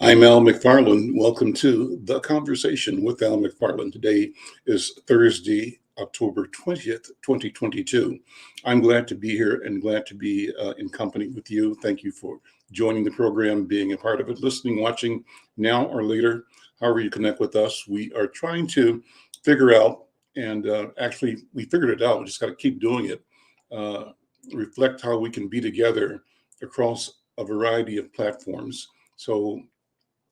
I'm Al McFarlane. Welcome to The Conversation with Al McFarlane. Today is Thursday, October 20th, 2022. I'm glad to be here and glad to be in company with you. Thank you for joining the program, being a part of it, listening, watching now or later, however you connect with us. We are trying to figure out, and actually we figured it out, we just got to keep doing it, reflect how we can be together across a variety of platforms. So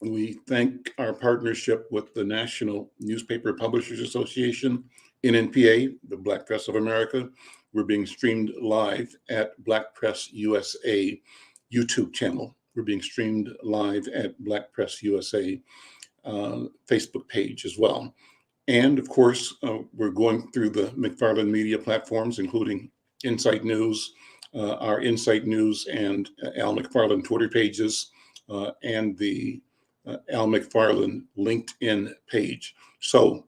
we thank our partnership with the National Newspaper Publishers Association, NNPA, the Black Press of America. We're being streamed live at Black Press USA YouTube channel. We're being streamed live at Black Press USA Facebook page as well. And of course, we're going through the McFarlane media platforms, including Insight News, our Insight News and Al McFarlane Twitter pages, and the Al McFarlane LinkedIn page. So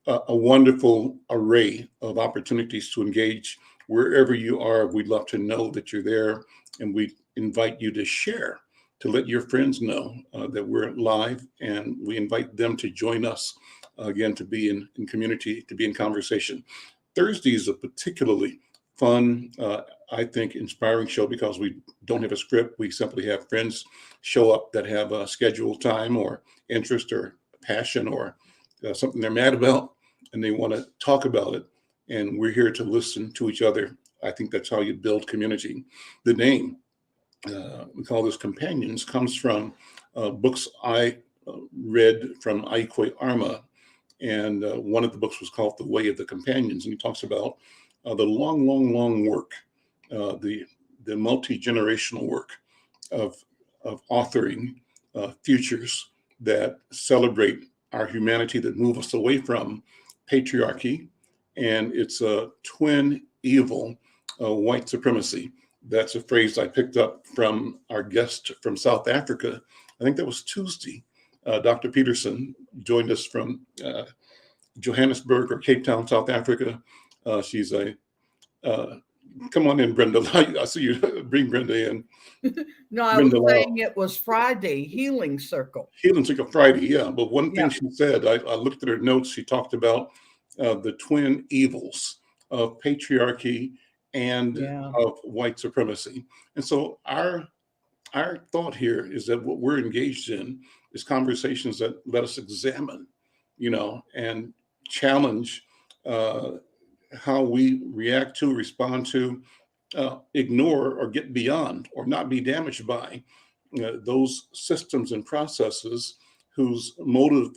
a wonderful array of opportunities to engage wherever you are. We'd love to know that you're there, and we invite you to share, to let your friends know that we're live, and we invite them to join us again, to be in community, to be in conversation. Thursday is a particularly fun, I think, inspiring show because we don't have a script. We simply have friends show up that have a scheduled time or interest or passion or something they're mad about, and they want to talk about it. And we're here to listen to each other. I think that's how you build community. The name, we call this Companions, comes from books I read from Irma. And one of the books was called The Way of the Companions. And he talks about the long work, the multi-generational work of authoring futures that celebrate our humanity, that move us away from patriarchy and its twin evil, white supremacy. That's a phrase I picked up from our guest from South Africa. I think that was Tuesday. Dr. Peterson joined us from Johannesburg or Cape Town, South Africa. She's come on in, Brenda. I see you. Bring Brenda in. No, I was saying it was Friday, Healing Circle. Healing Circle Friday, yeah. But one thing she said, I looked at her notes, she talked about the twin evils of patriarchy and of white supremacy. And so our thought here is that what we're engaged in is conversations that let us examine, and challenge how we react to, respond to, ignore or get beyond or not be damaged by those systems and processes whose motive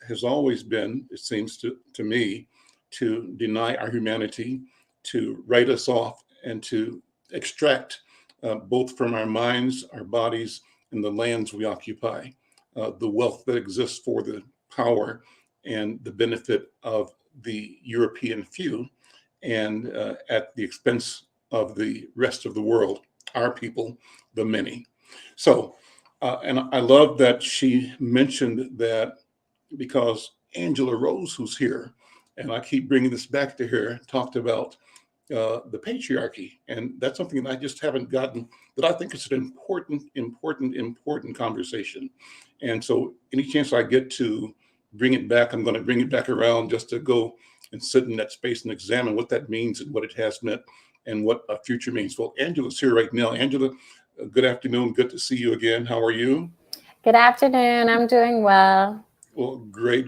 has always been, it seems to me, to deny our humanity, to write us off, and to extract both from our minds, our bodies, and the lands we occupy, the wealth that exists for the power and the benefit of the European few, and at the expense of the rest of the world, our people, the many. So, and I love that she mentioned that because Angela Rose, who's here, and I keep bringing this back to her, talked about the patriarchy. And that's something that I just haven't gotten, that I think is an important conversation. And so any chance I get to bring it back, I'm going to bring it back around just to go and sit in that space and examine what that means and what it has meant and what a future means. Well, Angela's here right now. Angela, good afternoon. Good to see you again. How are you? Good afternoon. I'm doing well. Well, great.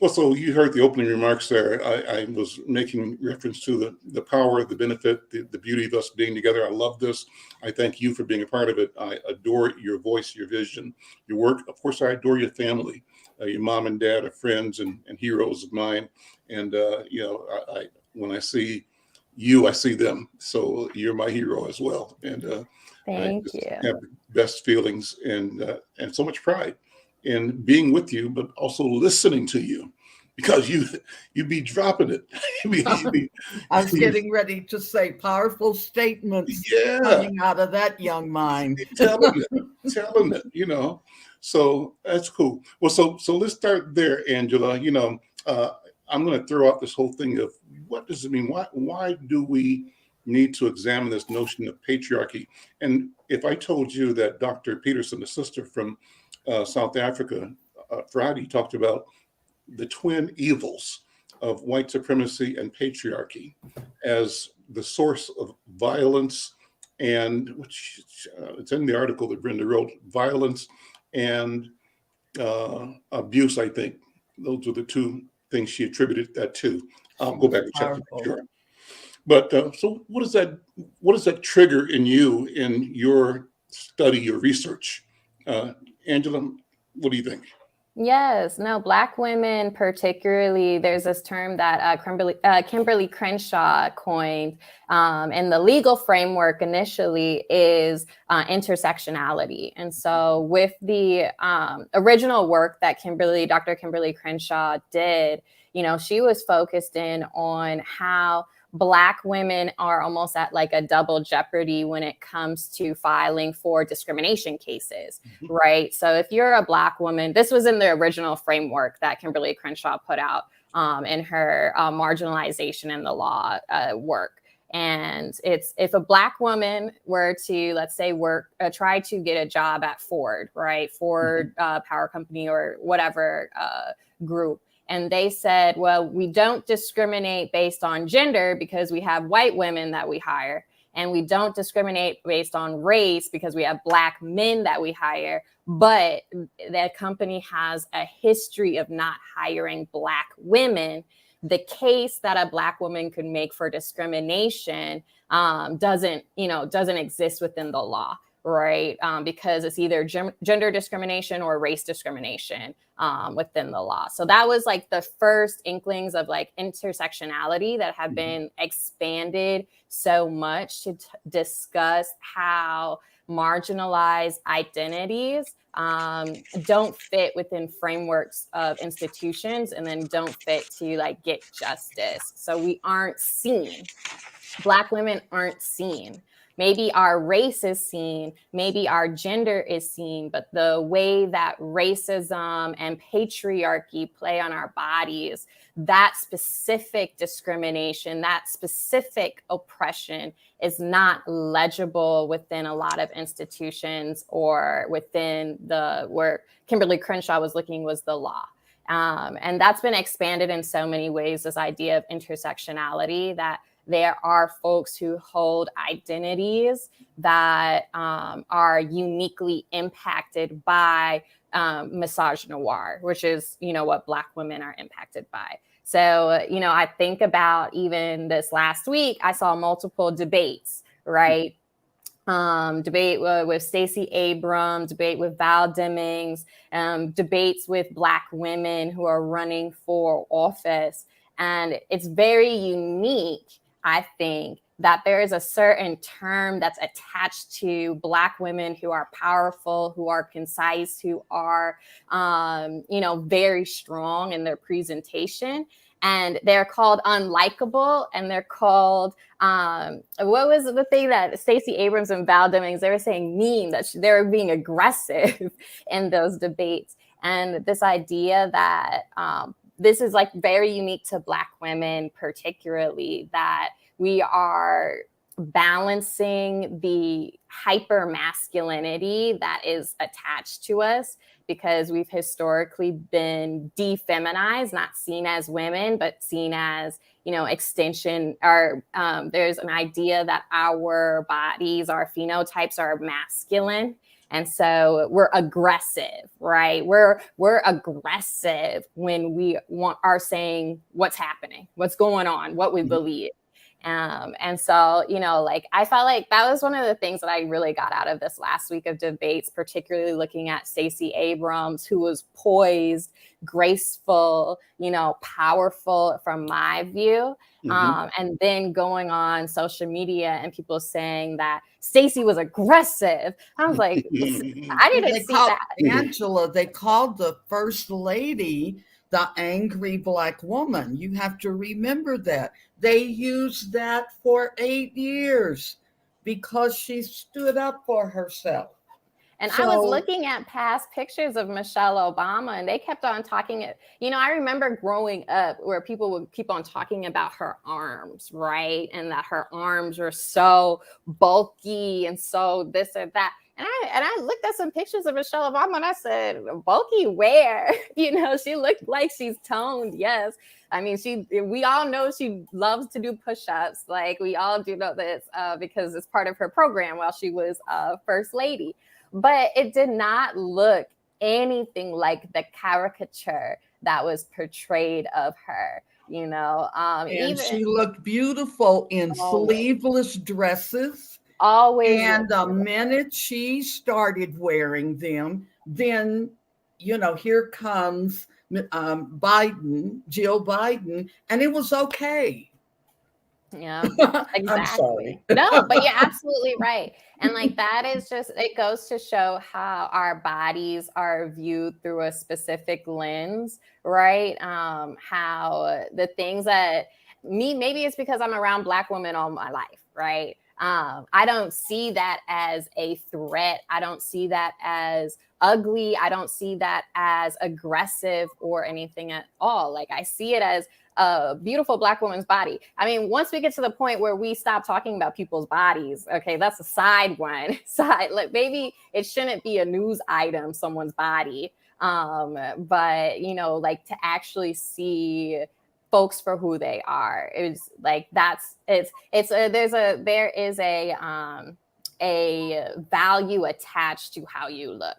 Well, so you heard the opening remarks there. I was making reference to the power, the benefit, the beauty of us being together. I love this. I thank you for being a part of it. I adore your voice, your vision, your work. Of course, I adore your family. Your mom and dad are friends and heroes of mine. And, when I see you, I see them. So you're my hero as well. And thank you. I have the best feelings and so much pride in being with you, but also listening to you, because you be dropping it. I was getting ready to say powerful statements coming out of that young mind. telling it, So that's cool. Well, so let's start there, Angela. I'm going to throw out this whole thing of what does it mean? Why do we need to examine this notion of patriarchy? And if I told you that Dr. Peterson, the sister from South Africa, Friday, talked about the twin evils of white supremacy and patriarchy as the source of violence and, which it's in the article that Brenda wrote, violence and abuse, I think. Those are the two things she attributed that to. I'll go back and check to be sure. But so what does that trigger in you in your study, your research? Angela, what do you think? Yes, no, Black women particularly, there's this term that Kimberly Crenshaw coined in the legal framework initially is intersectionality. And so with the original work that Dr. Kimberly Crenshaw did, she was focused in on how Black women are almost at like a double jeopardy when it comes to filing for discrimination cases, right? So if you're a Black woman, this was in the original framework that Kimberly Crenshaw put out in her marginalization in the law work. And it's if a Black woman were to, let's say, try to get a job at Ford, right? Ford Power Company or whatever group. And they said, well, we don't discriminate based on gender because we have white women that we hire. And we don't discriminate based on race because we have Black men that we hire. But that company has a history of not hiring Black women. The case that a Black woman could make for discrimination doesn't exist within the law. Right? Because it's either gender discrimination or race discrimination within the law. So that was like the first inklings of like intersectionality that have been expanded so much to discuss how marginalized identities don't fit within frameworks of institutions and then don't fit to like get justice. So we aren't seen. Black women aren't seen. Maybe our race is seen, maybe our gender is seen, but the way that racism and patriarchy play on our bodies, that specific discrimination, that specific oppression is not legible within a lot of institutions or within where Kimberly Crenshaw was looking was the law. And that's been expanded in so many ways, this idea of intersectionality, that there are folks who hold identities that are uniquely impacted by misogynoir, which is, what Black women are impacted by. So, I think about even this last week, I saw multiple debates, right? Debate with Stacey Abrams, debate with Val Demings, debates with Black women who are running for office. And it's very unique, I think, that there is a certain term that's attached to Black women who are powerful, who are concise, who are, very strong in their presentation. And they're called unlikable, and they're called, what was the thing that Stacey Abrams and Val Demings, they were saying mean, that they were being aggressive in those debates. And this idea that this is like very unique to Black women, particularly, that we are balancing the hyper masculinity that is attached to us because we've historically been defeminized, not seen as women, but seen as, extension. Or there's an idea that our bodies, our phenotypes are masculine. And so we're aggressive, right? We're aggressive when we are saying what's happening, what's going on, what we believe. And so, I felt like that was one of the things that I really got out of this last week of debates, particularly looking at Stacey Abrams, who was poised, graceful, powerful from my view. And then going on social media and people saying that Stacey was aggressive. I was like, I didn't see that. Angela, they called the first lady the angry Black woman. You have to remember that. They used that for 8 years because she stood up for herself. And I was looking at past pictures of Michelle Obama, and they kept on talking. I remember growing up where people would keep on talking about her arms, right? And that her arms were so bulky and so this or that. And I looked at some pictures of Michelle Obama and I said, bulky where? She looked like she's toned. Yes. I mean, we all know she loves to do push-ups. Like we all do know this because it's part of her program while she was first lady. But it did not look anything like the caricature that was portrayed of her. And she looked beautiful in sleeveless dresses. Always. And the minute she started wearing them, then, here comes Jill Biden, and it was okay. Yeah, exactly. I'm sorry. No, but you're absolutely right. And that is just, it goes to show how our bodies are viewed through a specific lens, right? How the things that maybe it's because I'm around Black women all my life, right? I don't see that as a threat. I don't see that as ugly. I don't see that as aggressive or anything at all. I see it as a beautiful Black woman's body. I mean, once we get to the point where we stop talking about people's bodies, okay, that's a side one. Maybe it shouldn't be a news item, someone's body. But to actually see folks for who they are, there is a value attached to how you look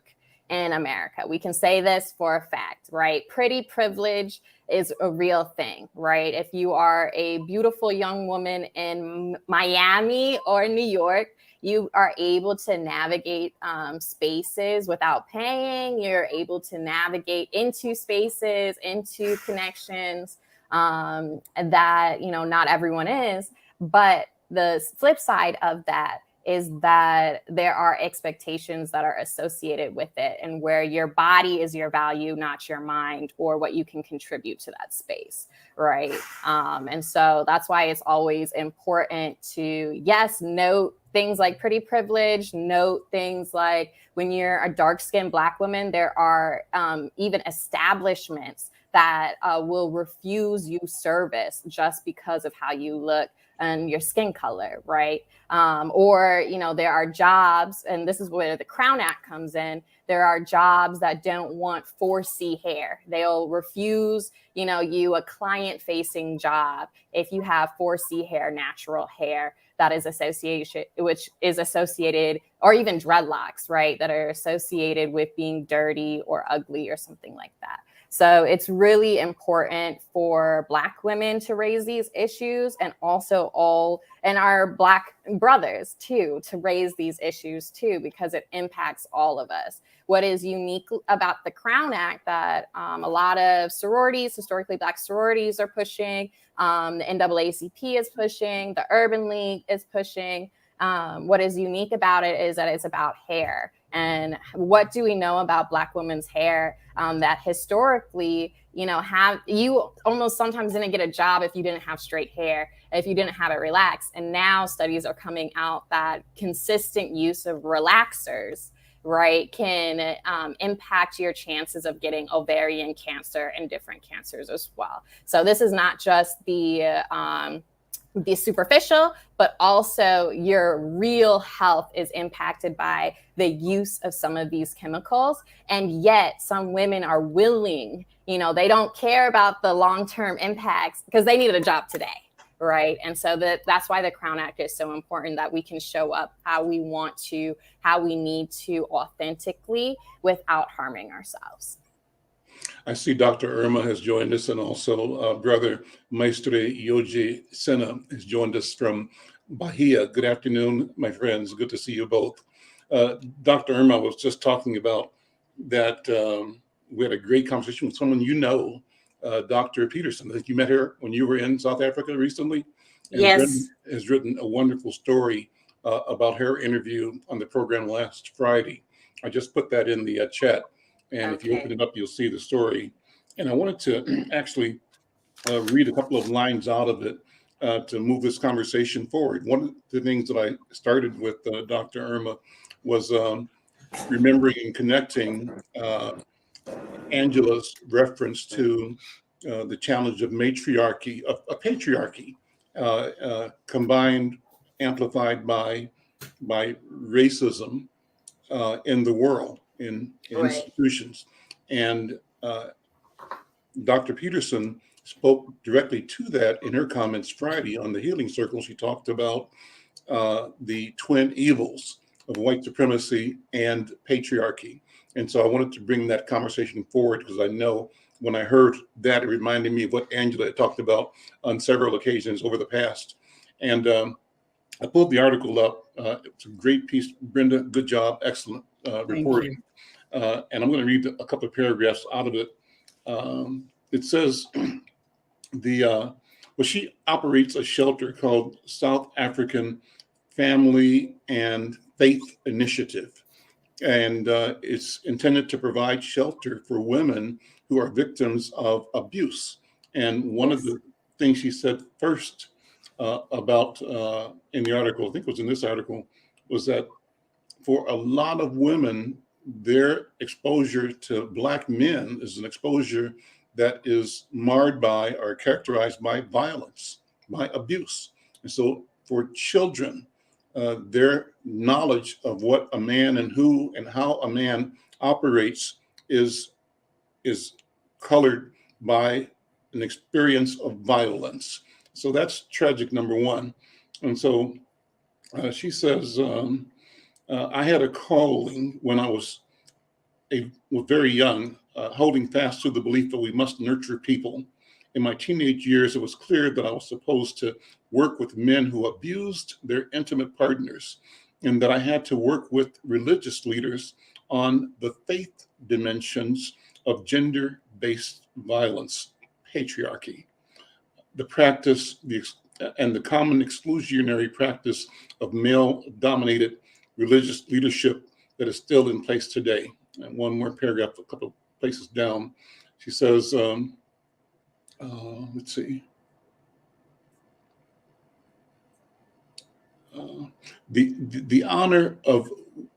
in America. We can say this for a fact, right? Pretty privilege is a real thing, right? If you are a beautiful young woman in Miami or New York, you are able to navigate spaces without paying. You're able to navigate into spaces, into connections that, not everyone is. But the flip side of that is that there are expectations that are associated with it, and where your body is your value, not your mind or what you can contribute to that space, right? And so that's why it's always important to, yes, note things like pretty privilege, note things like when you're a dark-skinned Black woman, there are even establishments that will refuse you service just because of how you look and your skin color, right? Or, there are jobs, and this is where the Crown Act comes in. There are jobs that don't want 4C hair. They'll refuse, you a client-facing job if you have 4C hair, natural hair that is associated, or even dreadlocks, right? That are associated with being dirty or ugly or something like that. So it's really important for Black women to raise these issues, and also our Black brothers too, to raise these issues too, because it impacts all of us. What is unique about the Crown Act that a lot of sororities, historically Black sororities, are pushing, the NAACP is pushing, the Urban League is pushing. What is unique about it is that it's about hair. And what do we know about Black women's hair? That historically, you almost sometimes didn't get a job if you didn't have straight hair, if you didn't have it relaxed. And now studies are coming out that consistent use of relaxers, right, can impact your chances of getting ovarian cancer and different cancers as well. So this is not just the superficial, but also your real health is impacted by the use of some of these chemicals. And yet some women are willing, they don't care about the long-term impacts because they needed a job today, right? And so that's why the Crown Act is so important, that we can show up how we want to, how we need to authentically without harming ourselves. I see Dr. Irma has joined us, and also Brother Maestre Yoji Sena has joined us from Bahia. Good afternoon, my friends. Good to see you both. Dr. Irma was just talking about that we had a great conversation with someone Dr. Peterson. I think you met her when you were in South Africa recently. And yes. Brenda has written a wonderful story about her interview on the program last Friday. I just put that in the chat. And if you open it up, you'll see the story. And I wanted to actually read a couple of lines out of it to move this conversation forward. One of the things that I started with Dr. Irma was remembering and connecting Angela's reference to the challenge of matriarchy, of patriarchy, combined, amplified by racism. in the world, in Right. institutions. And Dr. Peterson spoke directly to that in her comments Friday on the Healing Circle. She talked about the twin evils of white supremacy and patriarchy. And so I wanted to bring that conversation forward because I know when I heard that, it reminded me of what Angela had talked about on several occasions over the past. And I pulled the article up. It's a great piece. Brenda, good job. Excellent reporting. And I'm going to read a couple of paragraphs out of it. It says, she operates a shelter called South African Family and Faith Initiative. And it's intended to provide shelter for women who are victims of abuse. And one of the things she said first about in the article, I think it was in this article, was that for a lot of women, their exposure to Black men is an exposure that is marred by or characterized by violence, by abuse. And so for children, their knowledge of what a man and who and how a man operates is colored by an experience of violence. So that's tragic, number one. And so she says, I had a calling when I was very young, holding fast to the belief that we must nurture people. In my teenage years, it was clear that I was supposed to work with men who abused their intimate partners, and that I had to work with religious leaders on the faith dimensions of gender-based violence, patriarchy, the practice, and the common exclusionary practice of male-dominated religious leadership that is still in place today. And one more paragraph, a couple of places down, she says, let's see. The honor of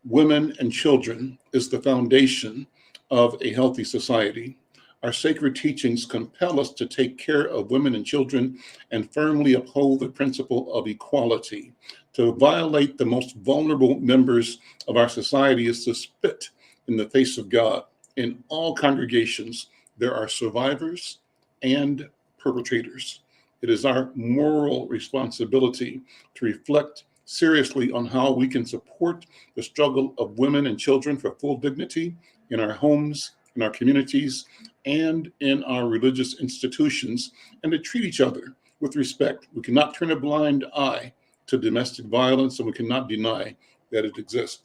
women and children is the foundation of a healthy society. Our sacred teachings compel us to take care of women and children and firmly uphold the principle of equality. To violate the most vulnerable members of our society is to spit in the face of God. In all congregations, there are survivors and perpetrators. It is our moral responsibility to reflect seriously on how we can support the struggle of women and children for full dignity in our homes, in our communities, and in our religious institutions, and to treat each other with respect. We cannot turn a blind eye to domestic violence, and we cannot deny that it exists.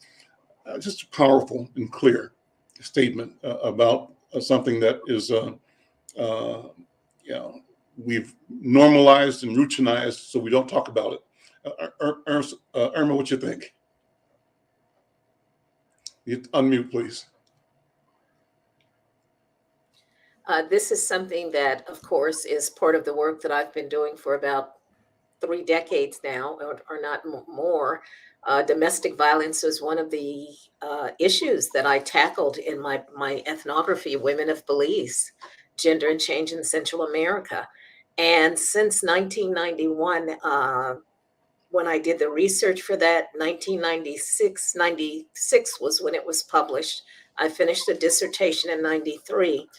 Just a powerful and clear statement about something that is, we've normalized and routinized, so we don't talk about it. Irma, what you think? You unmute, please. This is something that, of course, is part of the work that I've been doing for about 3 decades now, or not more. Domestic violence is one of the issues that I tackled in my ethnography, Women of Belize, Gender and Change in Central America. And since 1991, when I did the research for that, 96 was when it was published. I finished a dissertation in 93.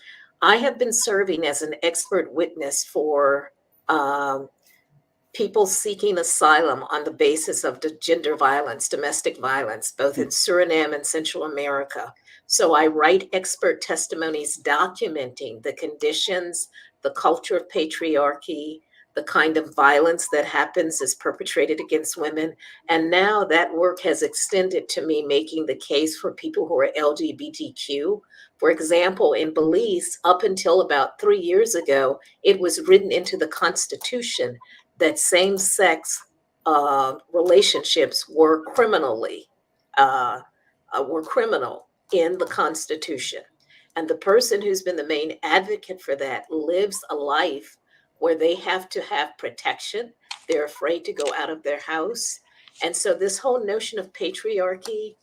I have been serving as an expert witness for people seeking asylum on the basis of gender violence, domestic violence, both in Suriname and Central America. So I write expert testimonies documenting the conditions, the culture of patriarchy, the kind of violence that happens is perpetrated against women. And now that work has extended to me making the case for people who are LGBTQ. For example, in Belize, up until about 3 years ago, it was written into the Constitution that same-sex relationships were criminal in the Constitution. And the person who's been the main advocate for that lives a life where they have to have protection. They're afraid to go out of their house. And so this whole notion of patriarchy,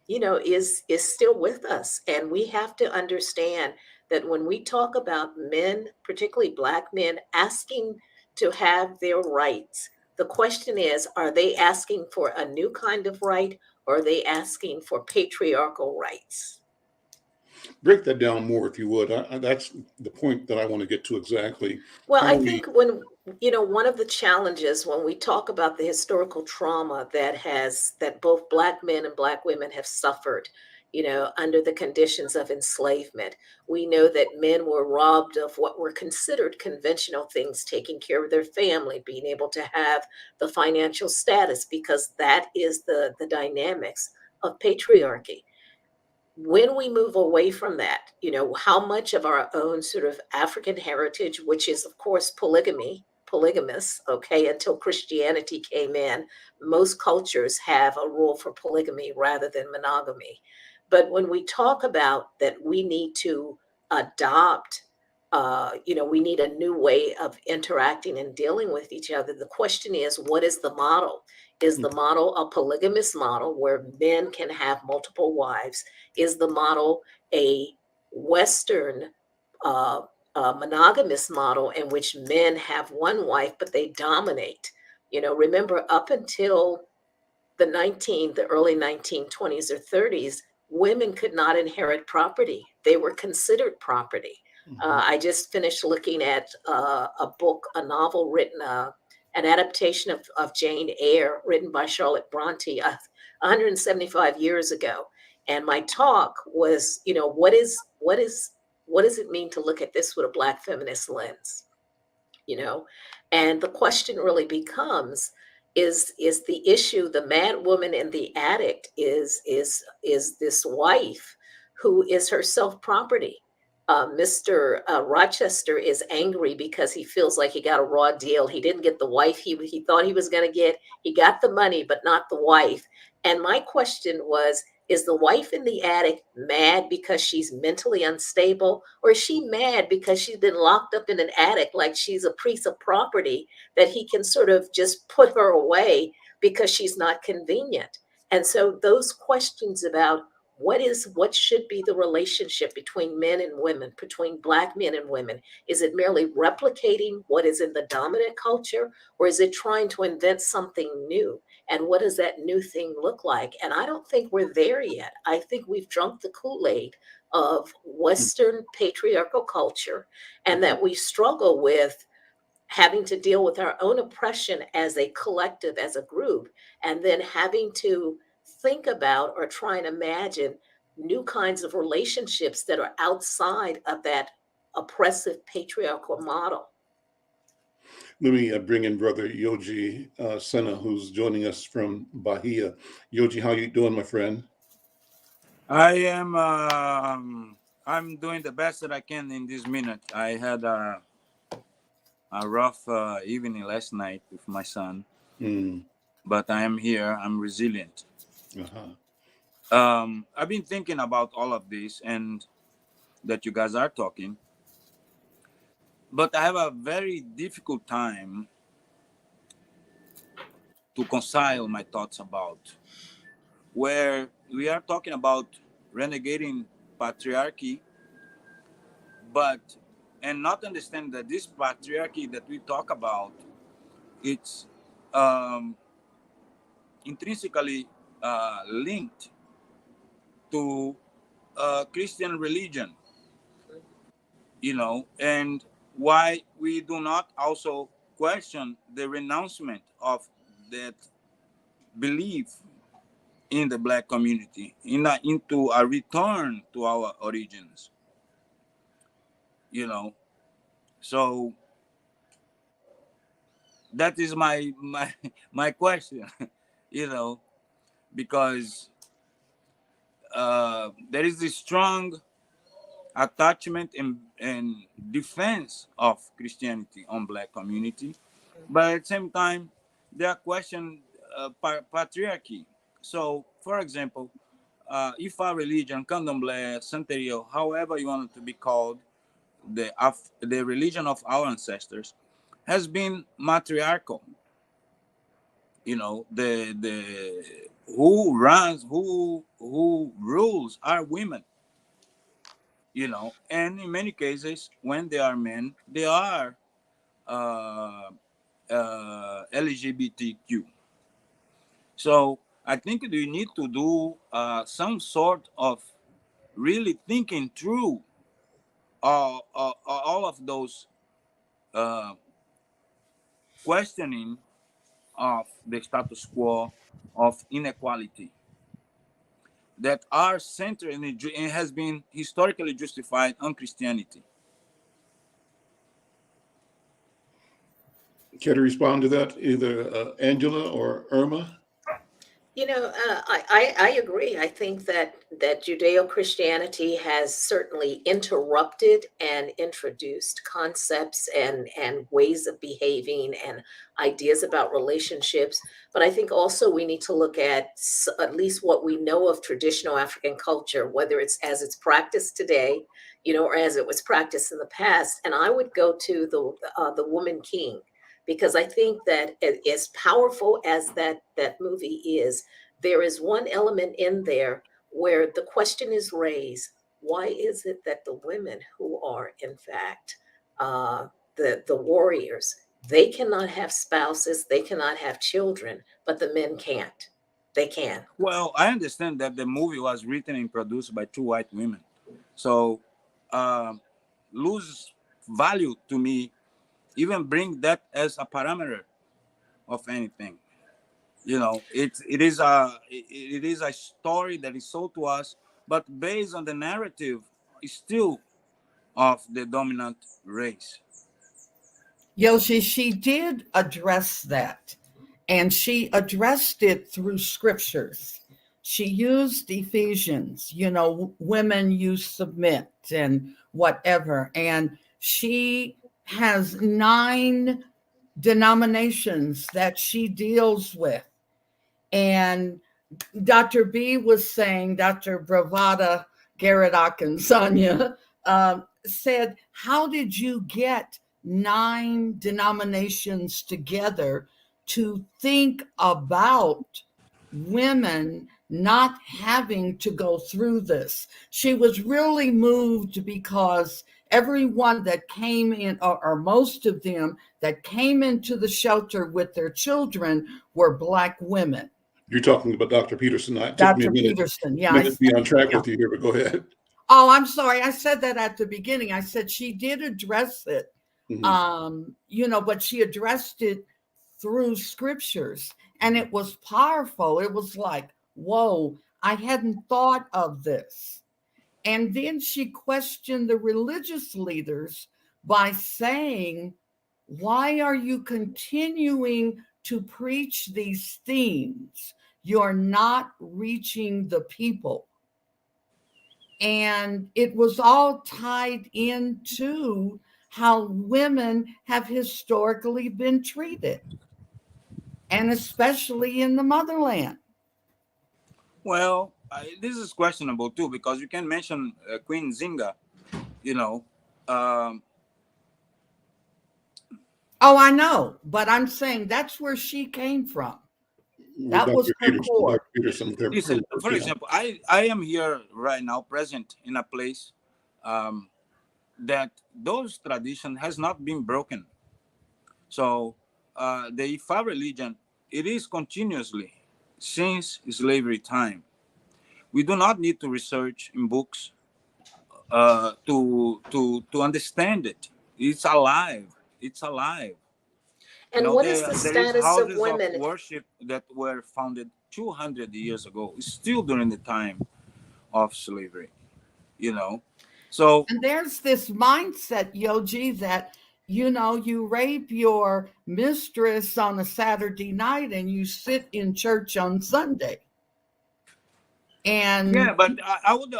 is still with us. And we have to understand that when we talk about men, particularly Black men, asking to have their rights, the question is, are they asking for a new kind of right, or are they asking for patriarchal rights? Break that down more, if you would. That's the point that I want to get to exactly. Well, How I we, think when, one of the challenges when we talk about the historical trauma that both Black men and Black women have suffered, under the conditions of enslavement, we know that men were robbed of what were considered conventional things, taking care of their family, being able to have the financial status, because that is the dynamics of patriarchy. When we move away from that, how much of our own sort of African heritage, which is, of course, polygamous, okay, until Christianity came in, most cultures have a rule for polygamy rather than monogamy. But when we talk about that, we need to adopt, we need a new way of interacting and dealing with each other. The question is, what is the model? Is the model a polygamous model where men can have multiple wives? Is the model a Western monogamous model in which men have one wife, but they dominate? Remember, up until the early 1920s or 30s, women could not inherit property. They were considered property. I just finished looking at a novel written, an adaptation of Jane Eyre, written by Charlotte Bronte 175 years ago. And my talk was, what does it mean to look at this with a Black feminist lens? And the question really becomes, is the issue the mad woman in the attic is this wife who is herself property? Mr. Rochester is angry because he feels like he got a raw deal. He didn't get the wife he thought he was going to get. He got the money, but not the wife. And my question was, is the wife in the attic mad because she's mentally unstable? Or is she mad because she's been locked up in an attic like she's a piece of property that he can sort of just put her away because she's not convenient? And so those questions about what should be the relationship between men and women, between Black men and women? Is it merely replicating what is in the dominant culture, or is it trying to invent something new? And what does that new thing look like? And I don't think we're there yet. I think we've drunk the Kool-Aid of Western patriarchal culture, and that we struggle with having to deal with our own oppression as a collective, as a group, and then having to think about or try and imagine new kinds of relationships that are outside of that oppressive patriarchal model. let me bring in Brother Yoji Sena, who's joining us from Bahia. Yoji, how you doing, my friend? I'm doing the best that I can in this minute. I had a rough evening last night with my son, but I am here. I'm resilient. I've been thinking about all of this and that you guys are talking, but I have a very difficult time to reconcile my thoughts about where we are talking about renegating patriarchy, and not understand that this patriarchy that we talk about, it's intrinsically linked to Christian religion, and why we do not also question the renouncement of that belief in the Black community, into a return to our origins, So that is my question, because there is this strong attachment and defense of Christianity on Black community, but at the same time, there are questions patriarchy. So, for example, if our religion, Candomblé, Santerio, however you want it to be called, the religion of our ancestors, has been matriarchal. The who rules are women. And in many cases, when they are men, they are LGBTQ. So I think we need to do some sort of really thinking through all of those questioning of the status quo of inequality that are centered and has been historically justified on Christianity. Care to respond to that, either Angela or Irma? You know, I agree. I think that Judeo-Christianity has certainly interrupted and introduced concepts and ways of behaving and ideas about relationships. But I think also we need to look at least what we know of traditional African culture, whether it's as it's practiced today, or as it was practiced in the past. And I would go to the woman king, because I think that as powerful as that movie is, there is one element in there where the question is raised: why is it that the women who are, in fact, the warriors, they cannot have spouses, they cannot have children, but the men can't? They can. Well, I understand that the movie was written and produced by two white women, so lose value to me. Even bring that as a parameter of anything. It is a story that is sold to us, but based on the narrative still of the dominant race. Yoshi, she did address that, and she addressed it through scriptures. She used Ephesians, women, you submit and whatever. And she has 9 denominations that she deals with. And Dr. B was saying, Dr. Bravada Garadak and Sonia said, how did you get 9 denominations together to think about women not having to go through this? She was really moved because everyone that came in, or most of them that came into the shelter with their children, were Black women. You're talking about Dr. Peterson. It took Dr. me a minute, Peterson, yeah. minute to be on track with you here, but go ahead. Oh, I'm sorry. I said that at the beginning. I said she did address it, but she addressed it through scriptures, and it was powerful. It was like, whoa, I hadn't thought of this. And then she questioned the religious leaders by saying, why are you continuing to preach these themes? You're not reaching the people. And it was all tied into how women have historically been treated, and especially in the motherland. Well, this is questionable too, because you can mention Queen Zinga, Oh, I know, but I'm saying that's where she came from. That was her core. Listen, for example, I am here right now, present in a place that those tradition has not been broken. So the Ifa religion, it is continuously since slavery time. We do not need to research in books to understand it. It's alive. It's alive. And what is the status of women? There is houses of worship that were founded 200 years ago, still during the time of slavery. So and there's this mindset, Yoji, that you rape your mistress on a Saturday night and you sit in church on Sunday. And yeah, but I would.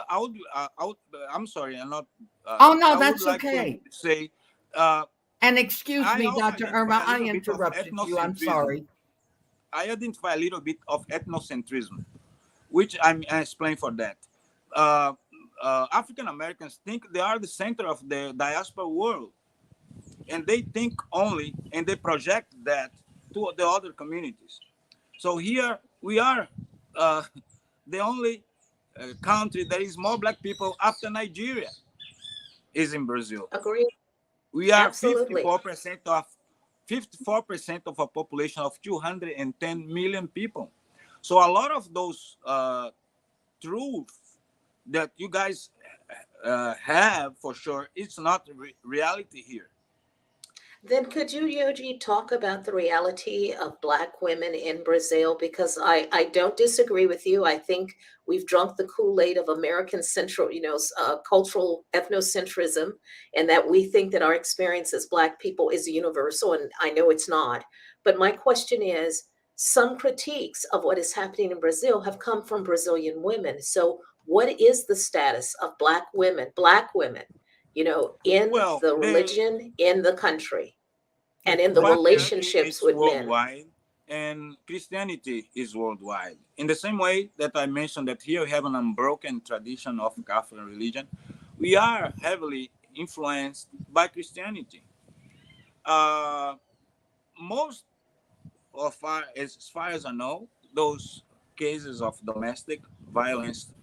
I'm sorry, I'm not. Oh no, that's okay. To say. And excuse me, Dr. Irma, I interrupted you. I'm sorry. I identify a little bit of ethnocentrism, which I'm explaining for that. African Americans think they are the center of the diaspora world, and they think only, and they project that to the other communities. So here we are, the only country that is more Black people after Nigeria is in Brazil. Agreed. We are Absolutely. 54% of a population of 210 million people. So a lot of those truths that you guys have, for sure, it's not reality here. Then could you, Yogi, talk about the reality of Black women in Brazil? Because I don't disagree with you. I think we've drunk the Kool-Aid of American central, cultural ethnocentrism, and that we think that our experience as Black people is universal, and I know it's not. But my question is, some critiques of what is happening in Brazil have come from Brazilian women. So what is the status of Black women, in Well, the religion, in the country, and in the patriarchy relationships is with men? worldwide, and Christianity is worldwide. In the same way that I mentioned that here we have an unbroken tradition of Catholic religion, we are heavily influenced by Christianity. Most of as far as I know, those cases of domestic violence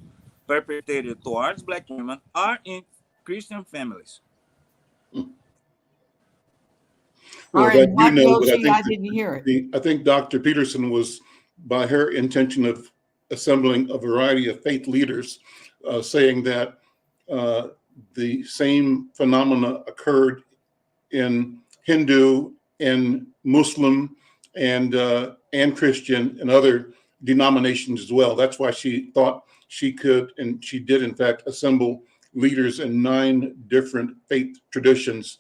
perpetrated towards Black women are in Christian families. Well, Or that in you what, know, but I Yogi? think I didn't hear it. I think Dr. Peterson was, by her intention of assembling a variety of faith leaders, saying that the same phenomena occurred in Hindu and Muslim and Christian and other denominations as well. That's why she thought she could, and she did in fact, assemble leaders in 9 different faith traditions,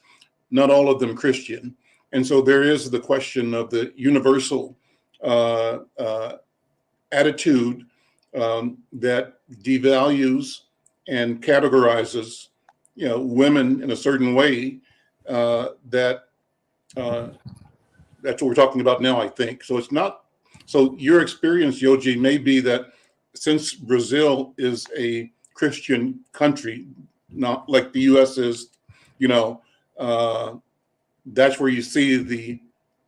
not all of them Christian. And so there is the question of the universal attitude that devalues and categorizes, women in a certain way. That's what we're talking about now, I think. So it's not. So your experience, Yogi, may be that since Brazil is a Christian country, not like the U.S. is, that's where you see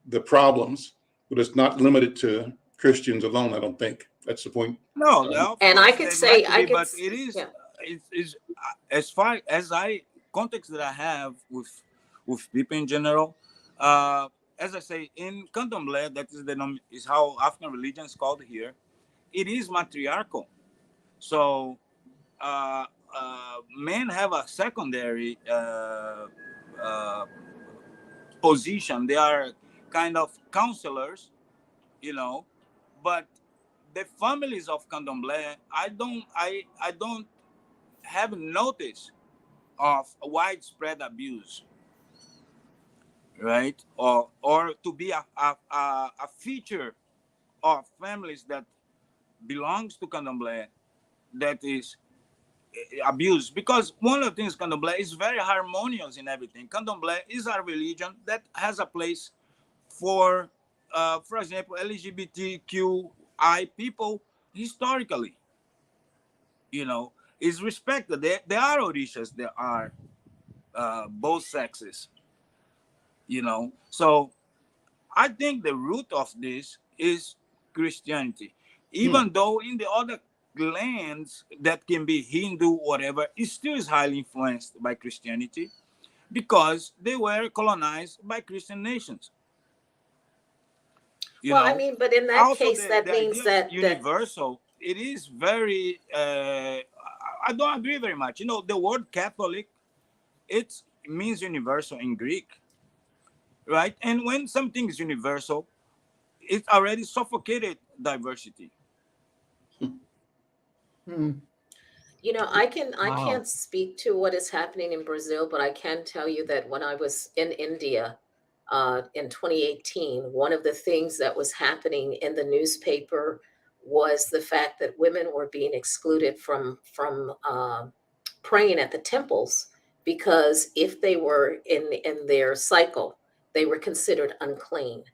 the problems, but it's not limited to Christians alone. I don't think that's the point. No, of And course, I could there say, might be, but it is, yeah. it is as far as context that I have with people in general. As I say, in Candomblé, that is how African religion is called here. It is matriarchal, so men have a secondary position. They are kind of counselors, but the families of Candomblé, I don't have notice of widespread abuse, right? Or to be a feature of families that belongs to Candomblé that is abused. Because one of the things, Candomblé is very harmonious in everything. Candomblé is a religion that has a place for example, LGBTQI people historically, is respected. There are orishas, there are both sexes, So I think the root of this is Christianity. Even though in the other lands that can be Hindu, whatever, it still is highly influenced by Christianity because they were colonized by Christian nations. I mean, but in that Also, case, that the means idea that of universal, it is very, I don't agree very much. The word Catholic, it means universal in Greek, right? And when something is universal, it already suffocated diversity. I can't speak to what is happening in Brazil, but I can tell you that when I was in India in 2018, one of the things that was happening in the newspaper was the fact that women were being excluded from praying at the temples because if they were in their cycle, they were considered unclean.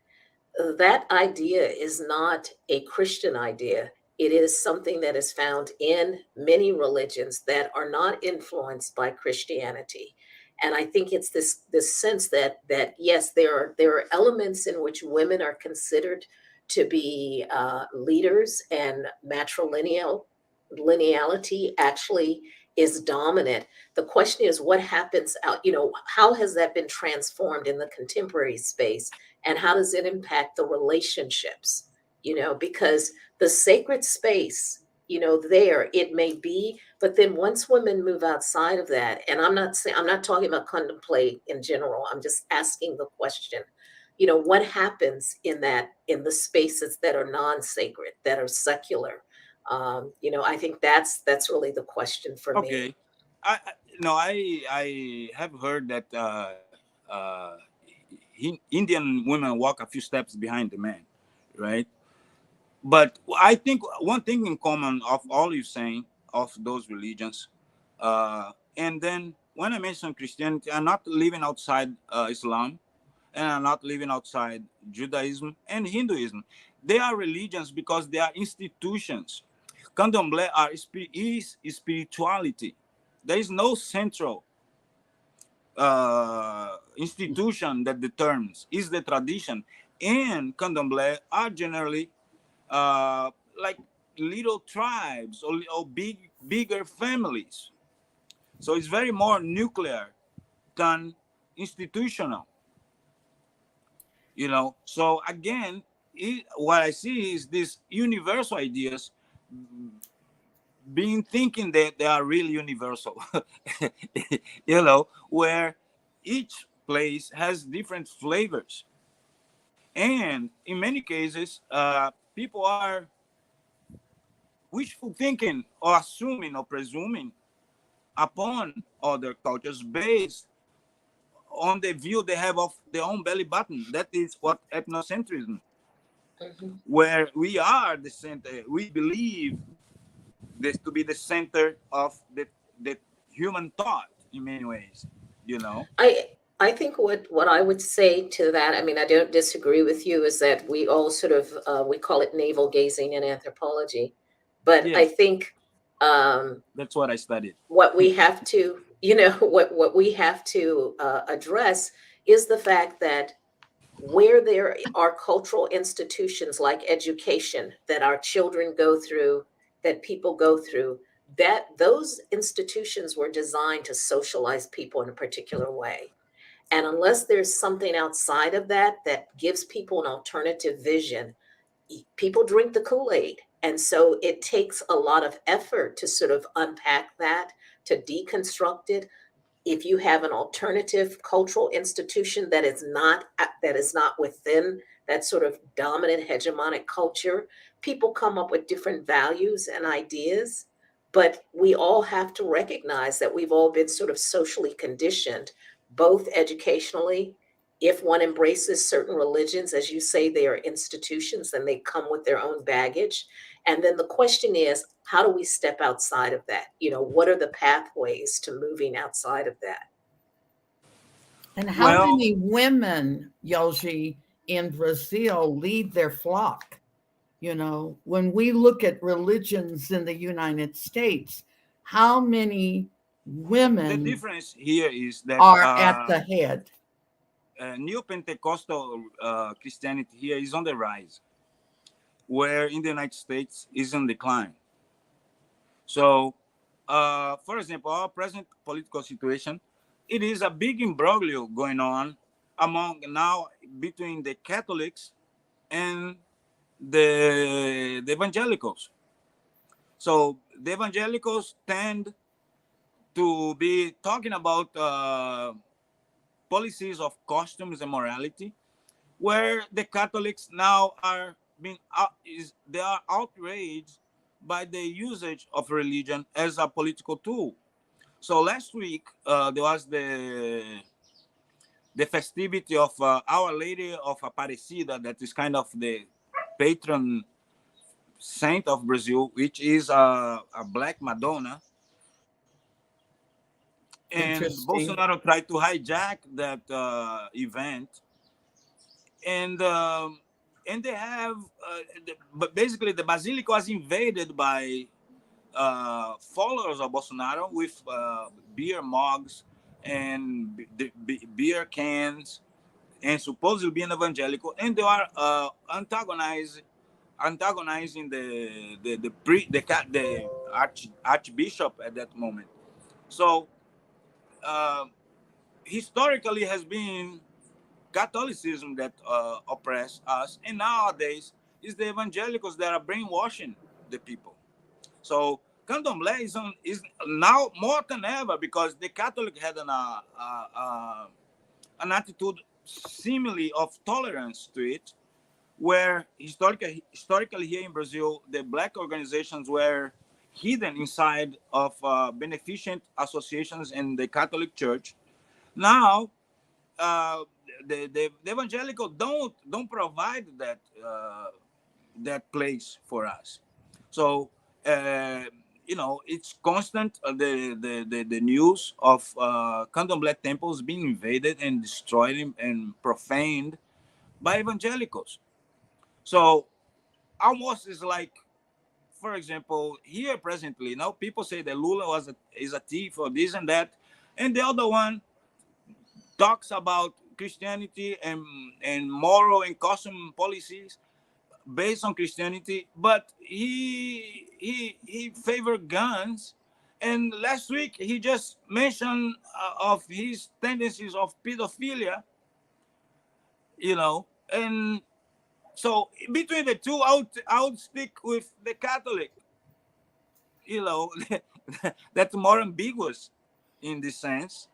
That idea is not a Christian idea. It is something that is found in many religions that are not influenced by Christianity. And I think it's this sense that yes, there are elements in which women are considered to be leaders, and matrilineality actually is dominant. The question is what happens out, how has that been transformed in the contemporary space, and how does it impact the relationships because the sacred space, there it may be, but then once women move outside of that, and I'm not talking about contemplate in general, I'm just asking the question, what happens in the spaces that are non-sacred, that are secular? I think that's really the question for me. Okay. I have heard that Indian women walk a few steps behind the man, right? But I think one thing in common of all you saying of those religions, and then when I mention Christianity, I'm not living outside Islam, and I'm not living outside Judaism and Hinduism. They are religions because they are institutions. Candomblé is spirituality. There is no central institution that determines, is the tradition. And Candomblé are generally like little tribes or bigger families. So it's very more nuclear than institutional. So again, what I see is these universal ideas being thinking that they are really universal. Where each place has different flavors, and in many cases people are wishful thinking or assuming or presuming upon other cultures based on the view they have of their own belly button. That is what ethnocentrism, where we are the center. We believe this to be the center of the human thought in many ways. I think what I would say to that, I mean, I don't disagree with you, is that we all sort of we call it navel gazing in anthropology, but I Yes, think that's what I studied. what we have to, what we have to address is the fact that where there are cultural institutions like education that our children go through, that people go through, that those institutions were designed to socialize people in a particular way. And unless there's something outside of that that gives people an alternative vision, people drink the Kool-Aid. And so it takes a lot of effort to sort of unpack that, to deconstruct it. If you have an alternative cultural institution that is not within that sort of dominant hegemonic culture, people come up with different values and ideas. But we all have to recognize that we've all been sort of socially conditioned, both educationally. If one embraces certain religions, as you say, they are institutions and they come with their own baggage. And then the question is, how do we step outside of that? What are the pathways to moving outside of that? And how Well, many women, Yoji, in Brazil lead their flock? When we look at religions in the United States, how many the women difference here is that are at the head? Neo Pentecostal Christianity here is on the rise, where in the United States is in decline. So, for example, our present political situation, it is a big imbroglio going on among now between the Catholics and the evangelicals. So the evangelicals tend to be talking about policies of customs and morality, where the Catholics now are they are outraged by the usage of religion as a political tool. So last week there was the festivity of Our Lady of Aparecida, that is kind of the patron saint of Brazil, which is a black Madonna. And Interesting. Bolsonaro tried to hijack that event, and they have, but basically the basilica was invaded by followers of Bolsonaro with beer mugs and beer cans, and supposedly being evangelical, and they are antagonizing the archbishop at that moment. So historically has been Catholicism that oppressed us, and nowadays it's the evangelicals that are brainwashing the people. So candomblé is now more than ever, because the Catholic had an attitude seemingly of tolerance to it, where historically here in Brazil, the black organizations were hidden inside of beneficent associations in the Catholic Church. Now, the evangelical don't provide that place for us. So it's constant, the news of candomblé temples being invaded and destroyed and profaned by evangelicals. So almost is like, for example, here presently, now people say that Lula is a thief or this and that, and the other one talks about Christianity and moral and custom policies based on Christianity, but he favored guns. And last week he just mentioned of his tendencies of pedophilia, and so between the two, I would stick with the Catholic, that's more ambiguous in this sense,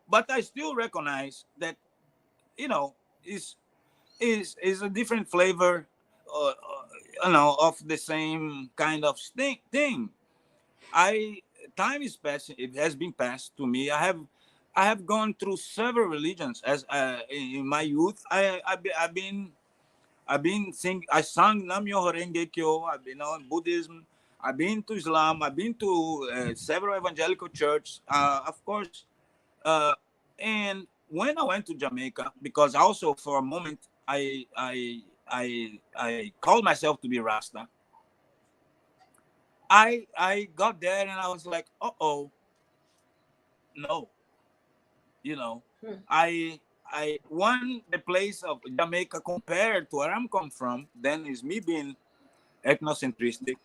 but I still recognize that, is a different flavor, of the same kind of thing. Time is passing. It has been passed to me. I have gone through several religions as in my youth. I've been I sang Nam-myoho Renge Kyo. I've been on Buddhism. I've been to Islam. I've been to several evangelical churches, of course. And when I went to Jamaica, because also for a moment I called myself to be Rasta. I got there and I was like, no, I won the place of Jamaica compared to where I'm come from. Then is me being ethnocentristic.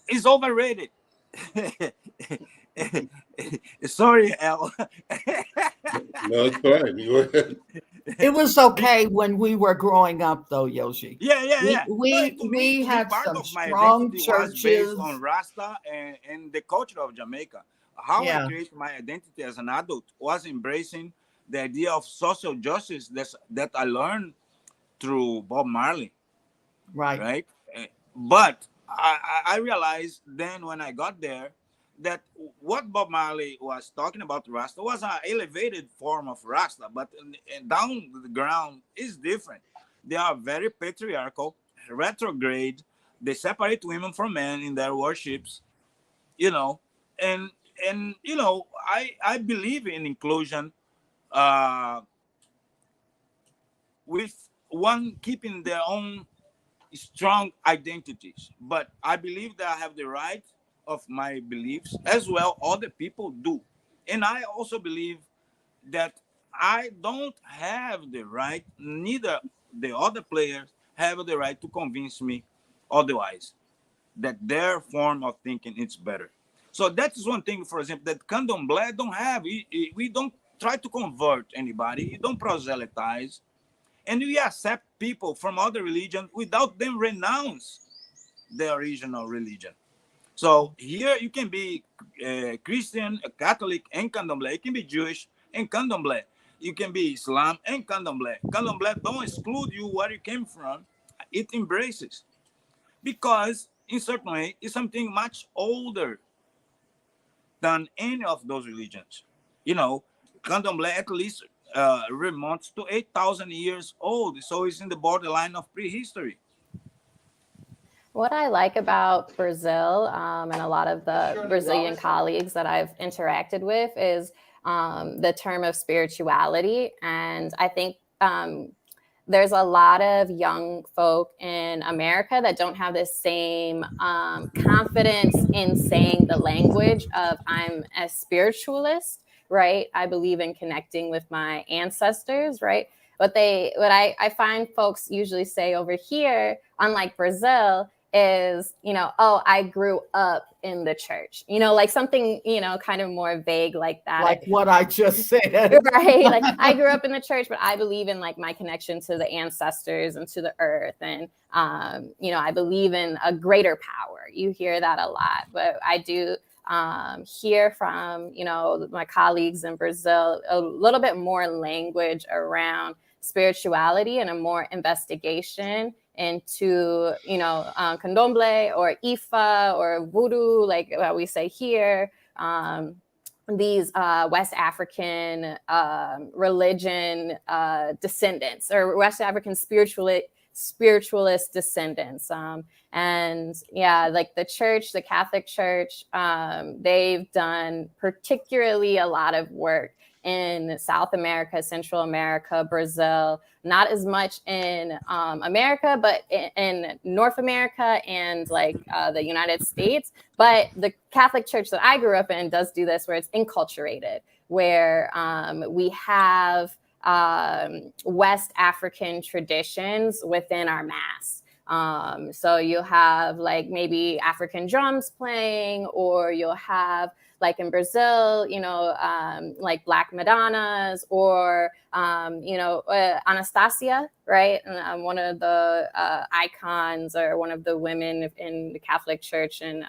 It's overrated. Sorry, Al. No, it's fine. Go ahead. It was okay when we were growing up, though, Yoshi. Yeah. We had part some of my strong identity was churches. based on Rasta and the culture of Jamaica. How I created my identity as an adult was embracing the idea of social justice that I learned through Bob Marley. Right. But I realized then when I got there that what Bob Marley was talking about Rasta was an elevated form of Rasta, but down the ground is different. They are very patriarchal, retrograde. They separate women from men in their worships, and I believe in inclusion, with one keeping their own strong identities. But I believe that I have the right of my beliefs as well. Other people do. And I also believe that I don't have the right, neither the other players have the right to convince me otherwise, that their form of thinking is better. So that is one thing, for example, that candomblé don't have. We don't try to convert anybody. We don't proselytize. And we accept people from other religions without them renounce their original religion. So here you can be Christian, Catholic, and candomblé. You can be Jewish and candomblé. You can be Islam and candomblé. Candomblé don't exclude you where you came from. It embraces. Because in certain way, it's something much older than any of those religions. Candomblé at least remonts to 8,000 years old. So it's in the borderline of prehistory. What I like about Brazil and a lot of the Brazilian colleagues that I've interacted with is the term of spirituality. And I think there's a lot of young folk in America that don't have the same confidence in saying the language of I'm a spiritualist, right? I believe in connecting with my ancestors, right? What I find folks usually say over here, unlike Brazil, is, oh, I grew up in the church, like something, kind of more vague like that. Like what I just said. Right. Like I grew up in the church, but I believe in like my connection to the ancestors and to the earth. And, I believe in a greater power. You hear that a lot, but I do hear from, my colleagues in Brazil, a little bit more language around spirituality and a more investigation into, candomblé or Ifa or voodoo, like what we say here, these West African religion descendants or West African spiritualist descendants. And yeah, like the church, the Catholic Church, they've done particularly a lot of work in South America, Central America, Brazil, not as much in America, but in North America and like the United States. But the Catholic Church that I grew up in does do this, where it's enculturated, where we have West African traditions within our Mass. So you'll have like maybe African drums playing, or you'll have like in Brazil, like Black Madonnas or, Anastasia, right? And one of the icons or one of the women in the Catholic Church. And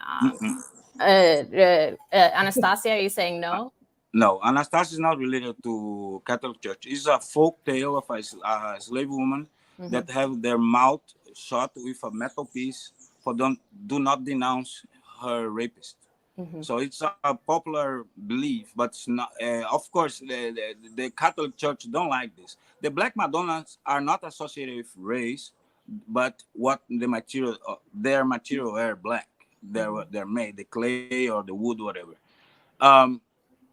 Anastasia, are you saying no? No, Anastasia is not related to Catholic Church. It's a folk tale of a slave woman that have their mouth shut with a metal piece for do not denounce her rapist. So it's a popular belief, but it's not, of course, the Catholic Church don't like this. The Black Madonnas are not associated with race, but what the material, their material are black. They're made, the clay or the wood, whatever.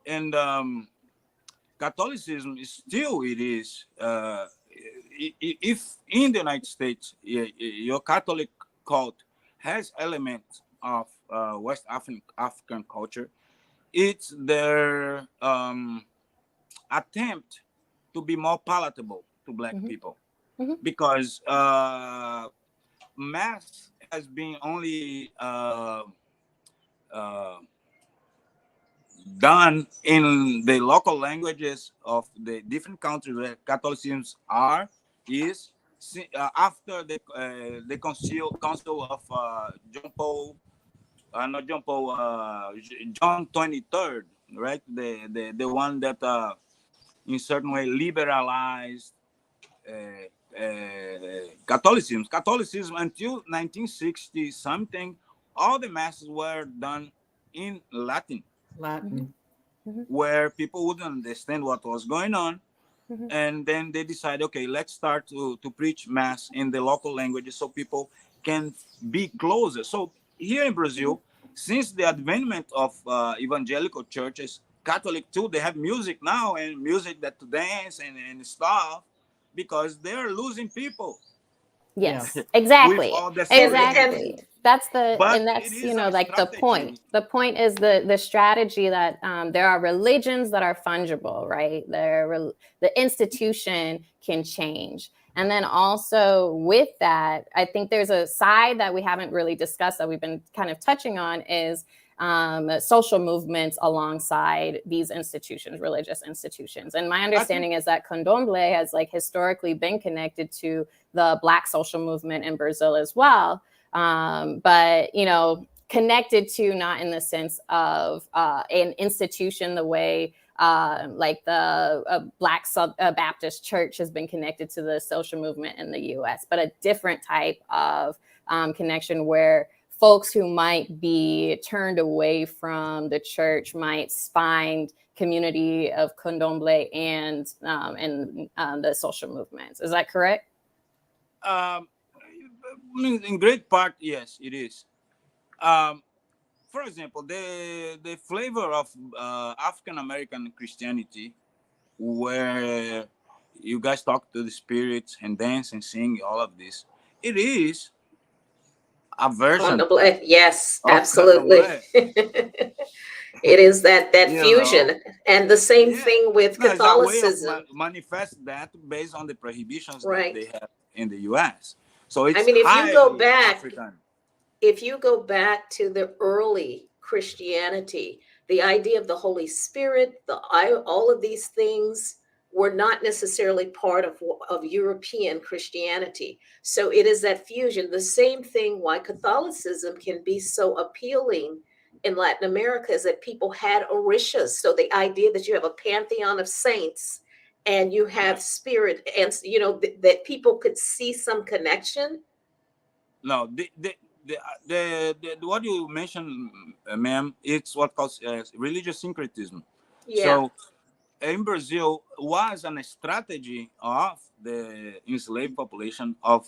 And Catholicism is still, it is, if in the United States, your Catholic cult has elements of West African culture, it's their attempt to be more palatable to Black people, because Mass has been only done in the local languages of the different countries where Catholicism is after the Council of John 23rd, right? The one that in certain way liberalized Catholicism. Catholicism until 1960 something, all the masses were done in Latin, where people wouldn't understand what was going on. And then they decided, okay, let's start to preach Mass in the local languages so people can be closer. So here in Brazil, since the advent of evangelical churches, Catholic too, they have music now, and music that to dance and stuff, because they're losing people. Yes, exactly. Exactly. That's like the point. The point is the strategy that there are religions that are fungible, right? The institution can change. And then also with that, I think there's a side that we haven't really discussed that we've been kind of touching on is social movements alongside these institutions, religious institutions. And my understanding is that candomblé has like historically been connected to the Black social movement in Brazil as well. But, connected to not in the sense of an institution the way like the Black Baptist Church has been connected to the social movement in the US, but a different type of connection where folks who might be turned away from the church might find community of candomblé and the social movements. Is that correct? In great part, yes, it is. For example, the flavor of African American Christianity, where you guys talk to the spirits and dance and sing, all of this, it is a version. Yes, absolutely. It is that fusion, and the same thing with Catholicism. It's a way of manifest that based on the prohibitions that they have in the U.S. So it's if you go back, African. if you go back to the early Christianity, the idea of the Holy Spirit, all of these things were not necessarily part of European Christianity. So it is that fusion. The same thing why Catholicism can be so appealing in Latin America is that people had orishas. So the idea that you have a pantheon of saints and you have spirit, and that people could see some connection. No, what you mentioned, ma'am, it's what calls religious syncretism. Yeah. So in Brazil was a strategy of the enslaved population of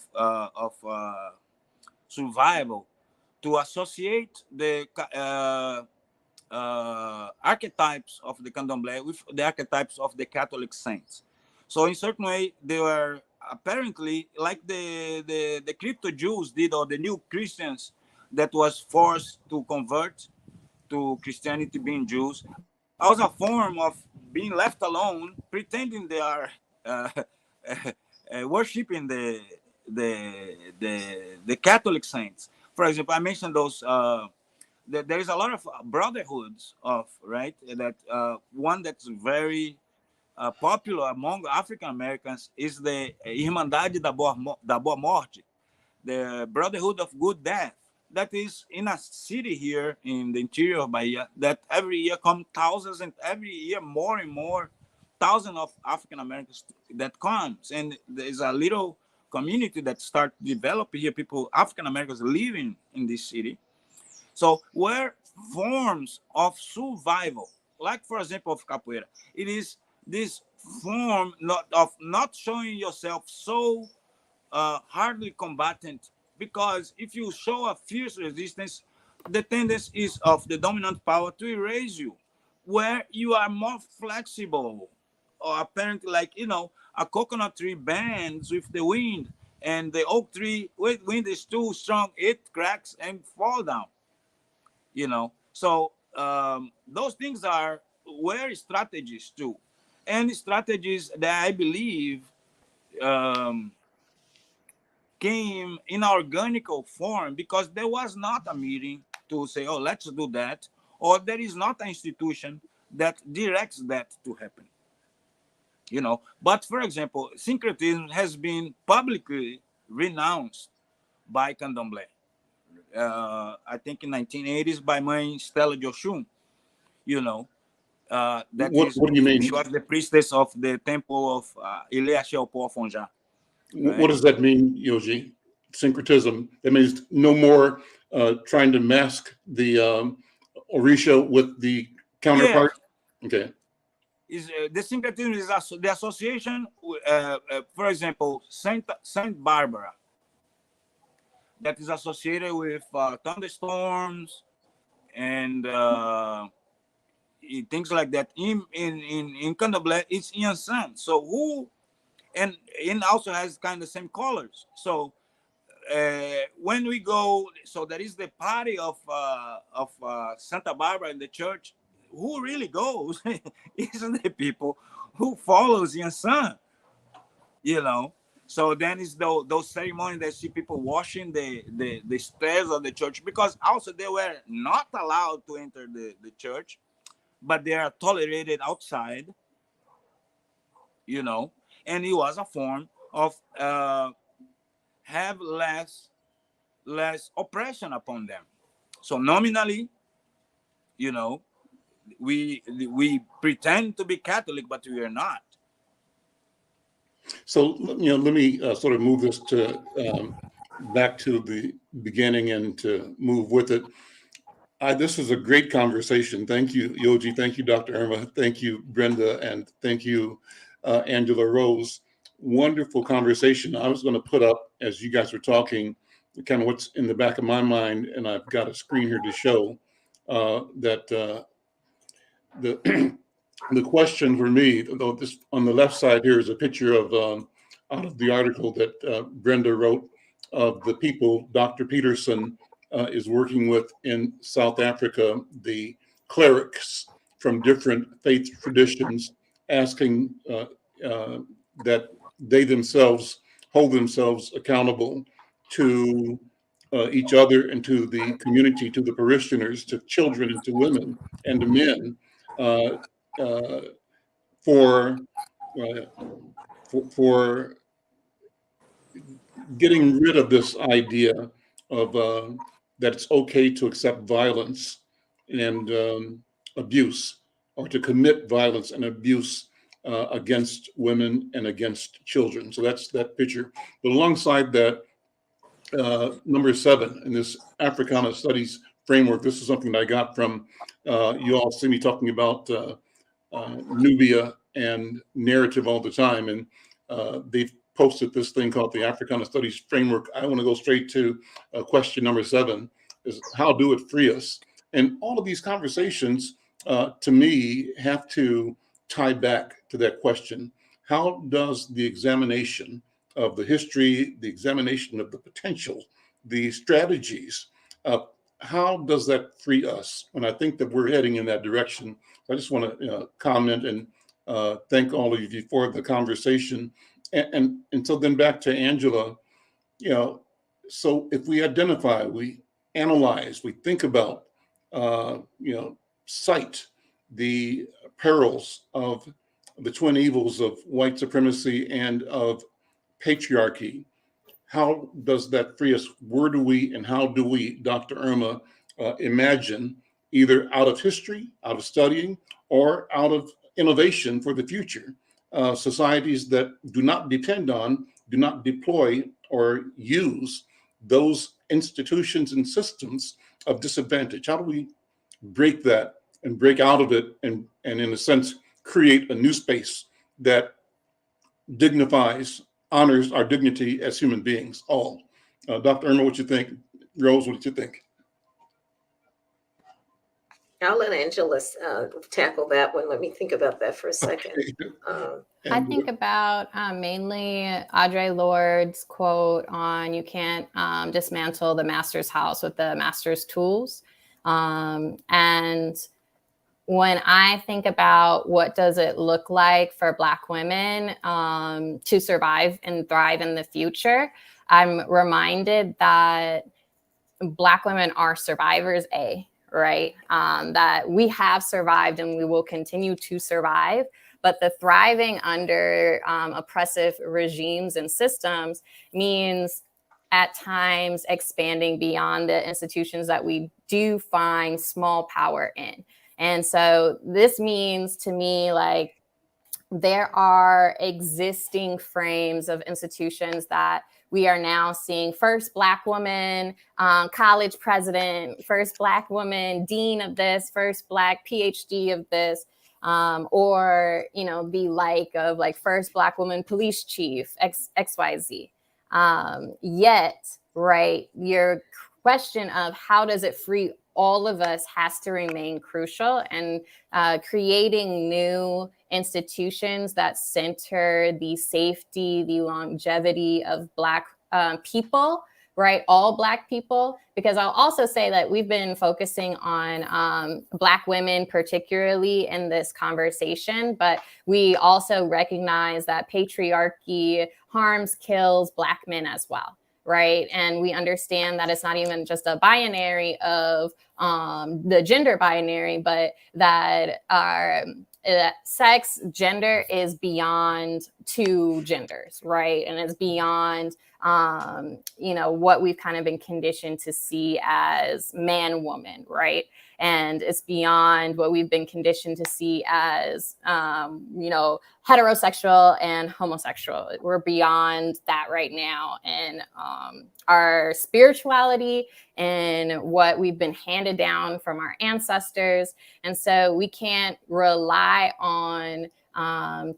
survival to associate the archetypes of the candomblé with the archetypes of the Catholic saints. So in certain way, they were apparently like the crypto Jews did, or the new Christians that was forced to convert to Christianity, being Jews, as a form of being left alone, pretending they are worshiping the Catholic saints. For example, I mentioned those. There is a lot of brotherhoods of that one that's very popular among African Americans is the Irmandade da Boa Morte, the Brotherhood of Good Death. That is in a city here in the interior of Bahia that every year come thousands, and every year more and more thousands of African Americans that comes, and there's a little community that start developing here. People, African Americans living in this city. So where forms of survival, like for example of capoeira, it is this form not showing yourself so hardly combatant, because if you show a fierce resistance, the tendency is of the dominant power to erase you. Where you are more flexible, or apparently like a coconut tree bends with the wind, and the oak tree, with wind is too strong, it cracks and fall down. So those things are where strategies too, and strategies that I believe came in organic form, because there was not a meeting to say, oh, let's do that, or there is not an institution that directs that to happen. But for example, syncretism has been publicly renounced by candomblé. I think in 1980s by Mãe Stella de Oxum. What do you mean? She was the priestess of the temple of Ile Axé-Opó Afonjá. What does that mean, Yoji? Syncretism. That means no more trying to mask the Orisha with the counterpart. Yeah. Okay. The syncretism is the association, for example, Saint Barbara, that is associated with thunderstorms and things like that. In candomblé, it's Yansan. So and also has kind of same colors. So when we go, so there is the party of Santa Barbara in the church. Who really goes isn't the people who follows Yansan, So then it's those ceremonies that see people washing the stairs of the church, because also they were not allowed to enter the church, but they are tolerated outside, and it was a form of have less oppression upon them. So nominally, we pretend to be Catholic, but we are not. So let me sort of move this to back to the beginning and to move with it. This is a great conversation. Thank you, Yoji. Thank you, Dr. Irma. Thank you, Brenda, and thank you, Angela Rose. Wonderful conversation. I was going to put up, as you guys were talking, kind of what's in the back of my mind, and I've got a screen here to show that the question for me, though, this on the left side here is a picture of out of the article that Brenda wrote of the people Dr. Peterson is working with in South Africa, the clerics from different faith traditions, asking that they themselves hold themselves accountable to each other and to the community, to the parishioners, to children and to women and to men for getting rid of this idea of that it's okay to accept violence and abuse, or to commit violence and abuse against women and against children. So that's that picture. But alongside that, number 7 in this Africana Studies framework, this is something that I got from, you all see me talking about Nubia and narrative all the time. And they've posted this thing called the Africana Studies framework. I want to go straight to question number 7, is how do it free us? And all of these conversations, to me, have to tie back to that question. How does the examination of the history, the examination of the potential, the strategies, how does that free us? And I think that we're heading in that direction. I just want to comment and thank all of you for the conversation. And so then back to Angela, so if we identify, we analyze, we think about, cite the perils of the twin evils of white supremacy and of patriarchy, how does that free us? Where do we and how do we, Dr. Irma, imagine, either out of history, out of studying, or out of innovation for the future, societies that do not depend on, do not deploy or use those institutions and systems of disadvantage? How do we break that and break out of it and in a sense, create a new space that dignifies, honors our dignity as human beings, all? Dr. Irma, what you think? Rose, what do you think? I'll let Angela tackle that one. Let me think about that for a second. Okay. I think about mainly Audre Lorde's quote on you can't dismantle the master's house with the master's tools. And when I think about what does it look like for Black women to survive and thrive in the future, I'm reminded that Black women are survivors, right? That we have survived and we will continue to survive. But the thriving under oppressive regimes and systems means at times expanding beyond the institutions that we do find small power in. And so this means to me, like, there are existing frames of institutions that we are now seeing. First Black woman college president, first Black woman dean of this, first Black PhD of this, or the like of like first Black woman police chief, XYZ. Yet, right, your question of how does it free all of us has to remain crucial, and creating new institutions that center the safety, the longevity of Black people, right? All Black people, because I'll also say that we've been focusing on Black women, particularly in this conversation, but we also recognize that patriarchy harms, kills Black men as well. Right. And we understand that it's not even just a binary of the gender binary, but that our sex, gender is beyond two genders. Right. And it's beyond, what we've kind of been conditioned to see as man, woman. Right. And it's beyond what we've been conditioned to see as, heterosexual and homosexual. We're beyond that right now. And our spirituality and what we've been handed down from our ancestors. And so we can't rely on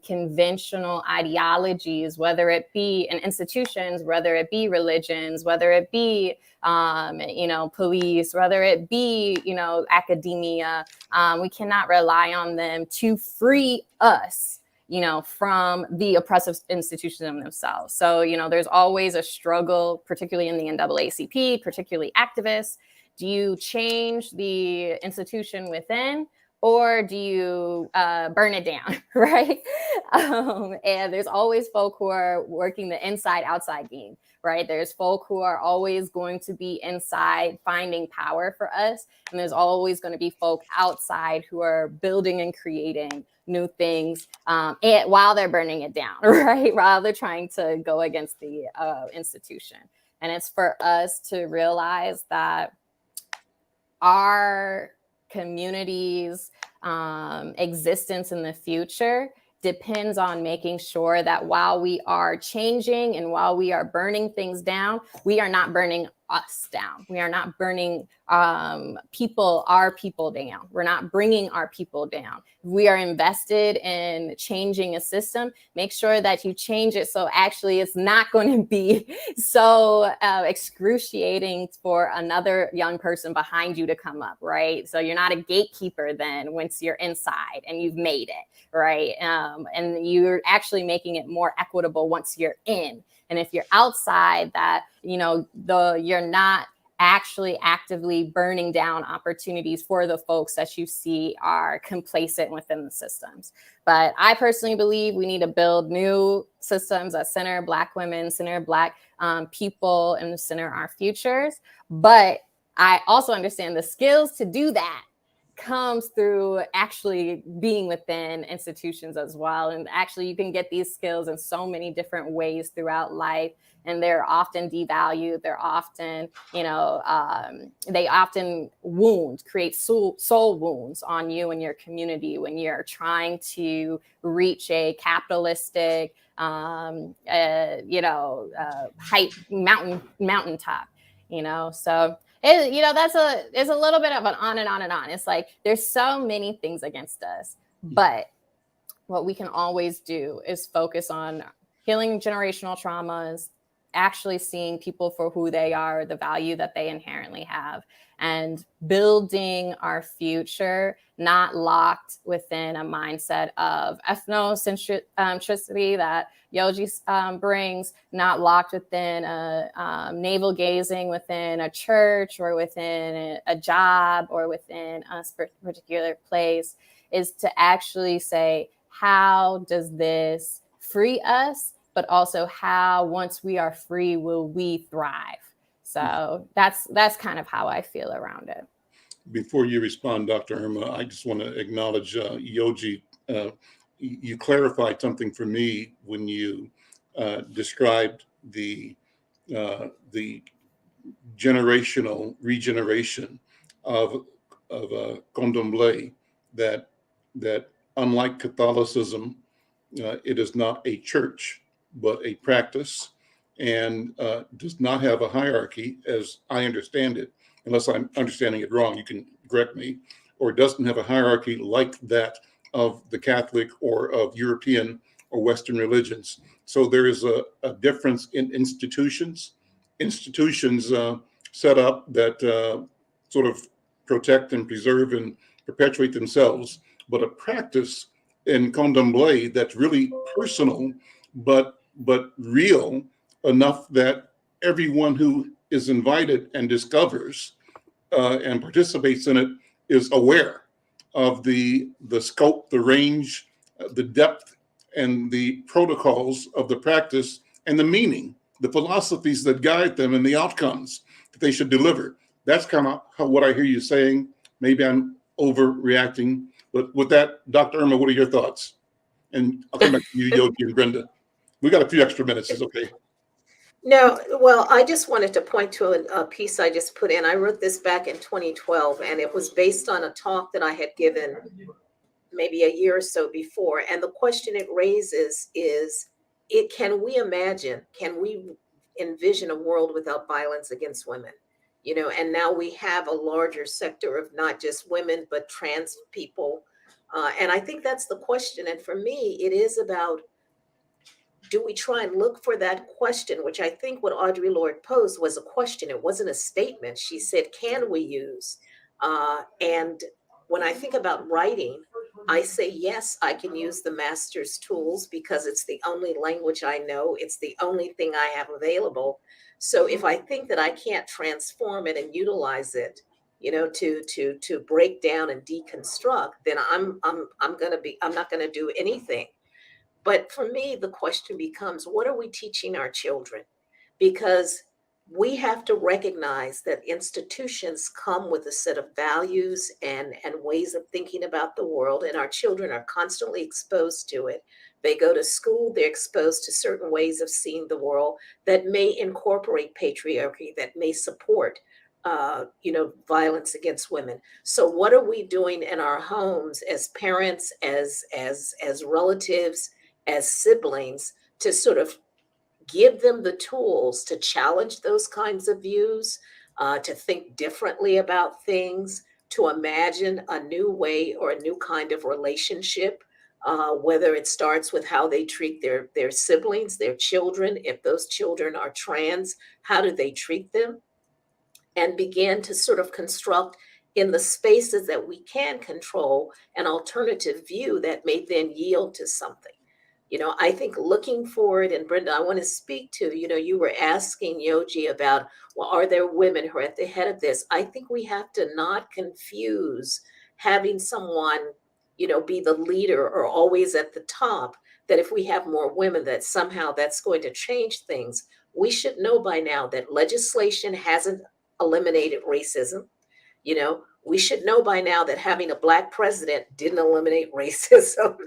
conventional ideologies, whether it be in institutions, whether it be religions, whether it be, police, whether it be, academia. We cannot rely on them to free us, from the oppressive institutions themselves. So, there's always a struggle, particularly in the NAACP, particularly activists. Do you change the institution within, or do you burn it down, right? And there's always folk who are working the inside-outside game, right? There's folk who are always going to be inside finding power for us. And there's always going to be folk outside who are building and creating new things while they're burning it down, right? While they're trying to go against the institution. And it's for us to realize that our community's existence in the future depends on making sure that while we are changing and while we are burning things down, we are not burning us down. We are not burning our people down. We're not bringing our people down. If we are invested in changing a system, make sure that you change it so actually it's not going to be so excruciating for another young person behind you to come up, right? So you're not a gatekeeper then once you're inside and you've made it, right? And you're actually making it more equitable once you're in. And if you're outside that, you're not actually actively burning down opportunities for the folks that you see are complacent within the systems. But I personally believe we need to build new systems that center Black women, center Black people, and center our futures. But I also understand the skills to do that comes through actually being within institutions as well. And actually you can get these skills in so many different ways throughout life. And they're often devalued. They're often, they often create soul wounds on you and your community when you're trying to reach a capitalistic, height, mountaintop, so it's a little bit of an on and on and on. It's like, there's so many things against us, but what we can always do is focus on healing generational traumas, actually seeing people for who they are, the value that they inherently have, and building our future, not locked within a mindset of ethnocentricity that Yoji brings, not locked within a navel gazing within a church or within a job or within a particular place, is to actually say, how does this free us? But also how, once we are free, will we thrive? So that's kind of how I feel around it. Before you respond, Dr. Irma, I just want to acknowledge Yoji. You clarified something for me when you described the generational regeneration of Candomblé, that unlike Catholicism, it is not a church, but a practice, and does not have a hierarchy, as I understand it, unless I'm understanding it wrong, you can correct me, or doesn't have a hierarchy like that of the Catholic or of European or Western religions. So there is a difference in institutions set up that sort of protect and preserve and perpetuate themselves, but a practice in Candomblé that's really personal, but real enough that everyone who is invited and discovers and participates in it is aware of the scope, the range, the depth, and the protocols of the practice, and the meaning, the philosophies that guide them, and the outcomes that they should deliver. That's kind of what I hear you saying. Maybe I'm overreacting, but with that, Dr. Irma, what are your thoughts? And I'll come back to you, Yogi and Brenda. We got a few extra minutes, is okay. No, well, I just wanted to point to a piece I just put in. I wrote this back in 2012, and it was based on a talk that I had given maybe a year or so before. And the question it raises is, can we envision a world without violence against women? And now we have a larger sector of not just women, but trans people. And I think that's the question. And for me, it is about, do we try and look for that question, which I think what Audre Lorde posed was a question. It wasn't a statement. She said, can we use? And when I think about writing, I say, yes, I can use the master's tools because it's the only language I know. It's the only thing I have available. So if I think that I can't transform it and utilize it, to break down and deconstruct, then I'm not going to do anything. But for me, the question becomes, what are we teaching our children? because we have to recognize that institutions come with a set of values and ways of thinking about the world, and our children are constantly exposed to it. They go to school, they're exposed to certain ways of seeing the world that may incorporate patriarchy, that may support violence against women. So what are we doing in our homes as parents, as relatives, as siblings, to sort of give them the tools to challenge those kinds of views, to think differently about things, to imagine a new way or a new kind of relationship, whether it starts with how they treat their siblings, their children, if those children are trans, how do they treat them, and begin to sort of construct in the spaces that we can control an alternative view that may then yield to something. I think looking forward, and Brenda, I want to speak to, you were asking Yoji about, well, are there women who are at the head of this? I think we have to not confuse having someone, be the leader or always at the top, that if we have more women, that somehow that's going to change things. We should know by now that legislation hasn't eliminated racism. We should know by now that having a Black president didn't eliminate racism.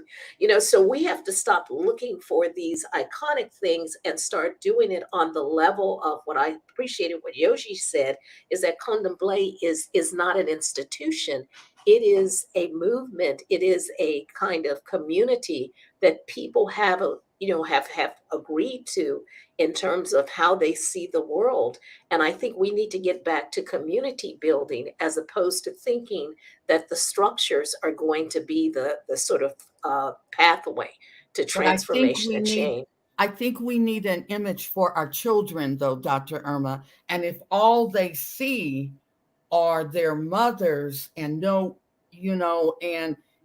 So we have to stop looking for these iconic things and start doing it on the level of what I appreciated what Yoji said, is that Contemplate is not an institution. It is a movement. It is a kind of community that people have agreed to in terms of how they see the world. And I think we need to get back to community building, as opposed to thinking that the structures are going to be the sort of pathway to transformation and change. I think we need an image for our children, though, Dr. Irma. And if all they see are their mothers and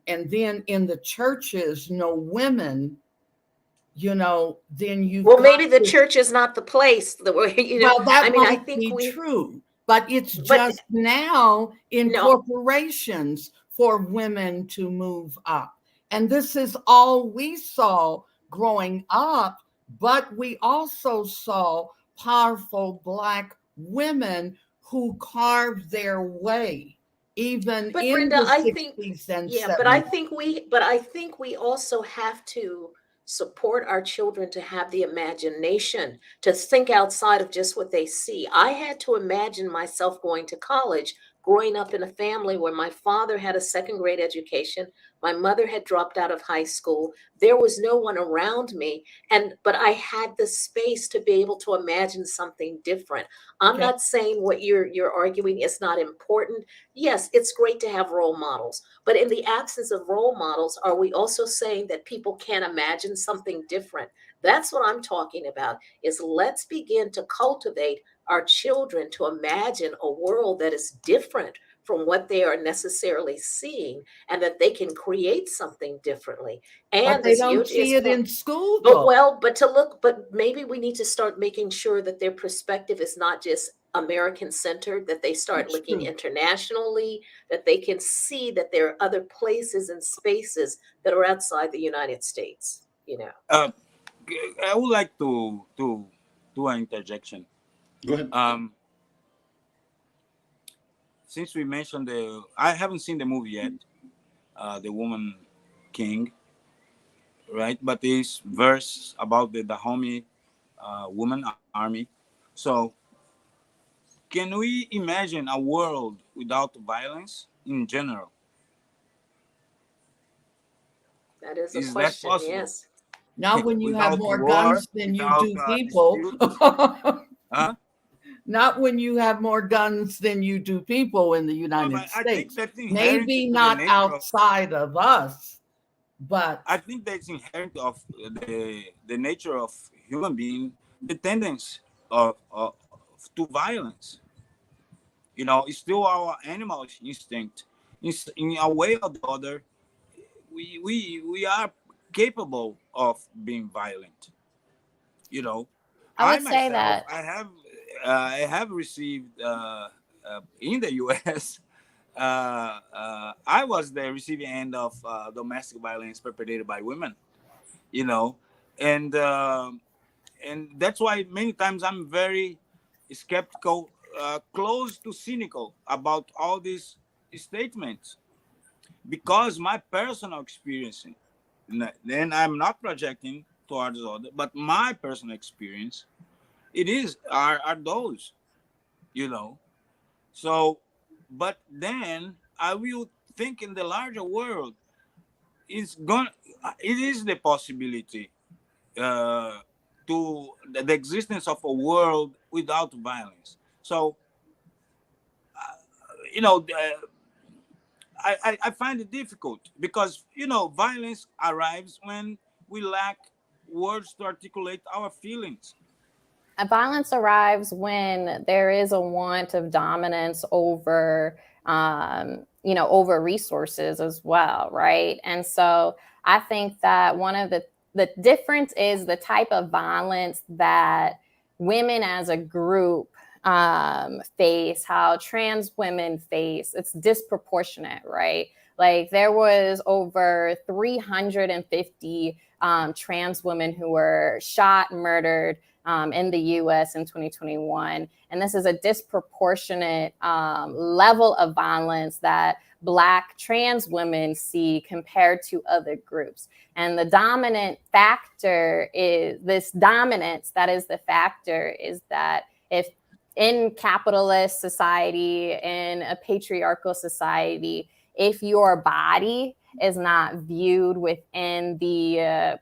and then in the churches, no women, then you. Well, maybe the church is not the place. Well, that might be true, but it's just now in corporations for women to move up. And this is all we saw growing up, but we also saw powerful Black women who carved their way, even in Brenda, the 60s and 70s. But I think we also have to support our children to have the imagination to think outside of just what they see. I had to imagine myself going to college, growing up in a family where my father had a second grade education, my mother had dropped out of high school, there was no one around me, but I had the space to be able to imagine something different. I'm not saying what you're arguing is not important. Yes, it's great to have role models, but in the absence of role models, are we also saying that people can't imagine something different? That's what I'm talking about, is let's begin to cultivate our children to imagine a world that is different from what they are necessarily seeing, and that they can create something differently. And but they don't see it in school, though. But maybe we need to start making sure that their perspective is not just American centered, that they start looking internationally, that they can see that there are other places and spaces that are outside the United States. I would like to do an interjection. Go ahead. Since we mentioned I haven't seen the movie yet, The Woman King, right? But this verse about the Dahomey woman army. So can we imagine a world without violence in general? That is a question, yes. Not when you have more guns than you do people. Not when you have more guns than you do people in the United States. Maybe not outside of us, but I think that's inherent of the nature of human being, the tendency of to violence. It's still our animal instinct. In a way or the other, we are capable of being violent. I would say that I have received in the U.S. I was the receiving end of domestic violence perpetrated by women, and and that's why many times I'm very skeptical, close to cynical about all these statements, because my personal experience, then I'm not projecting towards others, but my personal experience, are those, you know. So, but then I will think in the larger world, it is the possibility to the existence of a world without violence. So, you know, I find it difficult because, you know, violence arrives when we lack words to articulate our feelings. Violence arrives when there is a want of dominance over, over resources as well, right? And so I think that one of the difference is the type of violence that women as a group face, how trans women face. It's disproportionate, right? Like there was over 350 trans women who were shot, murdered in the US in 2021. And this is a disproportionate level of violence that Black trans women see compared to other groups. And the dominant factor is this dominance, that is the factor, is that if in capitalist society, in a patriarchal society, if your body is not viewed within the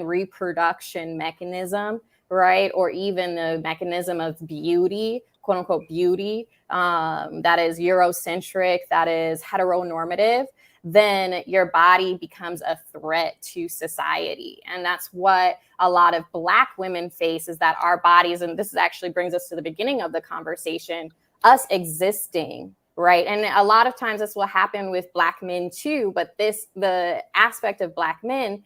reproduction mechanism, right? Or even the mechanism of beauty, quote unquote beauty, that is Eurocentric, that is heteronormative, then your body becomes a threat to society. And that's what a lot of Black women face, is that our bodies, and this actually brings us to the beginning of the conversation, us existing, right? And a lot of times this will happen with Black men too, but the aspect of Black men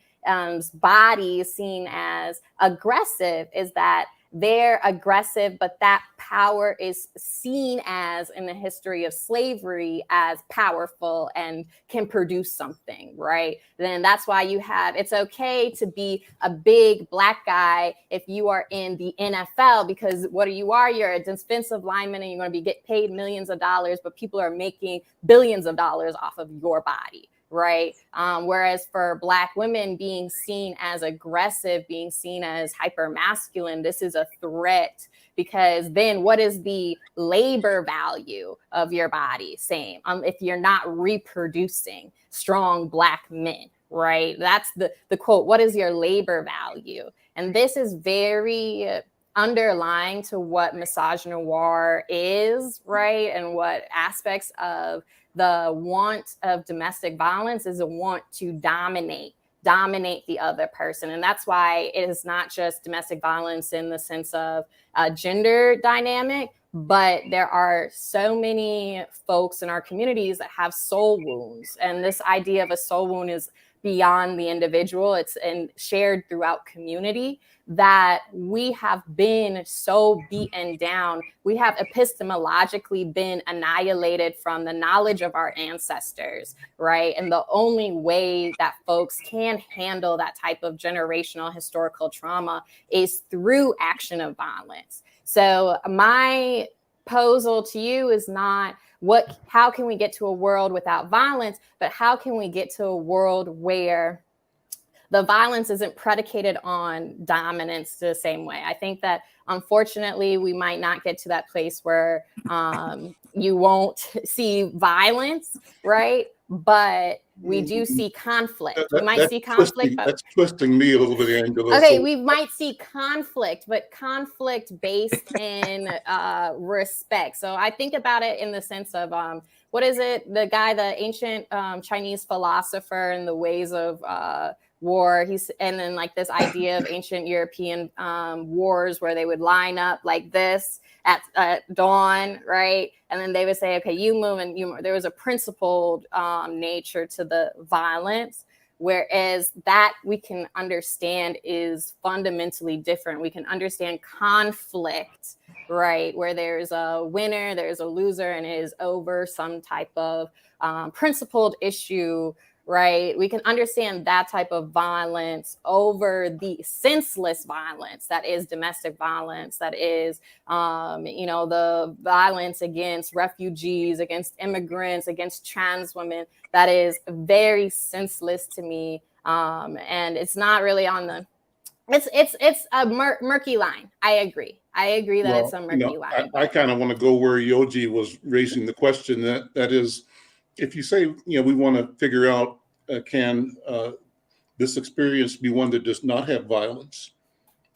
body is seen as aggressive is that they're aggressive, but that power is seen as, in the history of slavery, as powerful and can produce something, right? Then that's why it's okay to be a big Black guy if you are in the NFL, because you're a defensive lineman and you're going to get paid millions of dollars, but people are making billions of dollars off of your body. Right. Whereas for Black women, being seen as aggressive, being seen as hyper masculine, this is a threat, because then what is the labor value of your body? Same. If you're not reproducing strong Black men, right? That's the quote. What is your labor value? And this is very underlying to what misogynoir is, right? And what aspects of the want of domestic violence is a want to dominate the other person. And that's why it is not just domestic violence in the sense of a gender dynamic, but there are so many folks in our communities that have soul wounds. And this idea of a soul wound is beyond the individual. It's shared throughout community, that we have been so beaten down. We have epistemologically been annihilated from the knowledge of our ancestors, right? And the only way that folks can handle that type of generational historical trauma is through action of violence. So my proposal to you is not how can we get to a world without violence, but how can we get to a world where the violence isn't predicated on dominance the same way. I think that unfortunately we might not get to that place where you won't see violence, right? But we do see conflict. We might see conflict. That's twisting me a little bit, Angela. Okay, we might see conflict, but conflict based in respect. So I think about it in the sense of what is it? The ancient Chinese philosopher and the ways of war. And then like this idea of ancient European wars where they would line up like this at dawn, right? And then they would say, okay, you move and you move. There was a principled nature to the violence, whereas that we can understand is fundamentally different. We can understand conflict, right? Where there's a winner, there's a loser, and it is over some type of principled issue, right? We can understand that type of violence over the senseless violence that is domestic violence, that is, the violence against refugees, against immigrants, against trans women. That is very senseless to me. And it's not really on the, it's a murky line. I agree that it's a murky line. I kind of want to go where Yoji was raising the question, that is, if you say, we want to figure out, can this experience be one that does not have violence?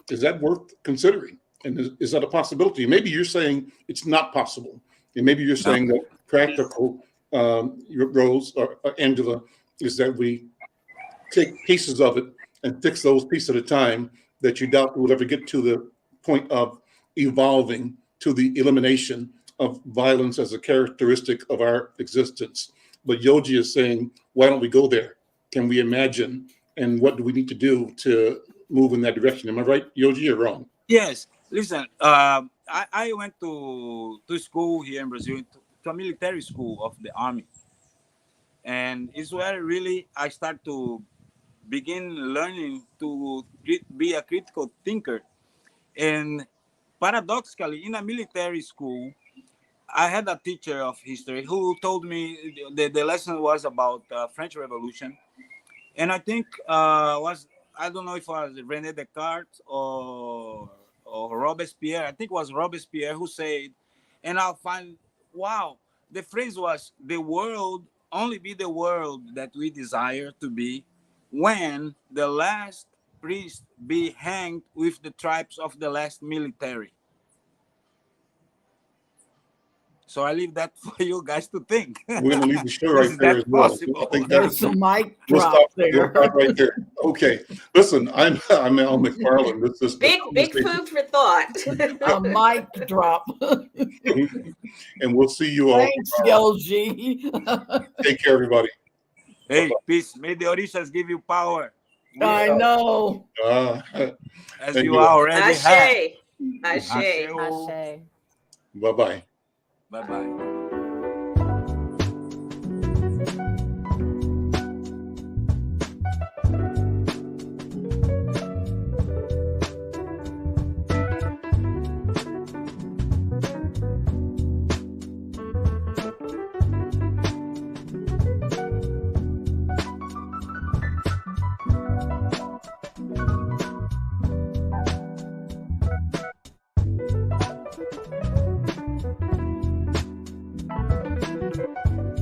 Is that worth considering? And is that a possibility? Maybe you're saying it's not possible. And maybe you're saying that practical, Rose or Angela, is that we take pieces of it and fix those pieces at a time, that you doubt we'll ever get to the point of evolving to the elimination of violence as a characteristic of our existence. But Yoji is saying, why don't we go there? Can we imagine? And what do we need to do to move in that direction? Am I right, Yoji, or wrong? Yes. Listen, I went to school here in Brazil, to a military school of the Army. And it's where really I start to begin learning to be a critical thinker. And paradoxically, in a military school, I had a teacher of history who told me the lesson was about French Revolution. And I think I don't know if it was René Descartes or Robespierre. I think it was Robespierre who said, and I'll find, wow, the phrase was, the world only be the world that we desire to be when the last priest be hanged with the tribes of the last military. So I leave that for you guys to think. We're going to leave the show right there as well. Possible? I think There's a mic we'll drop stop there. right there. Okay. Listen, I'm Al McFarlane. This is Big food for thought. A mic drop. And we'll see you all. Thanks, Yoji. Take care, everybody. Hey, Bye-bye. peace. May the Orishas give you power. I know. As Thank you you. already have. Ashe. Ashe. Ashe. Bye-bye. Bye-bye.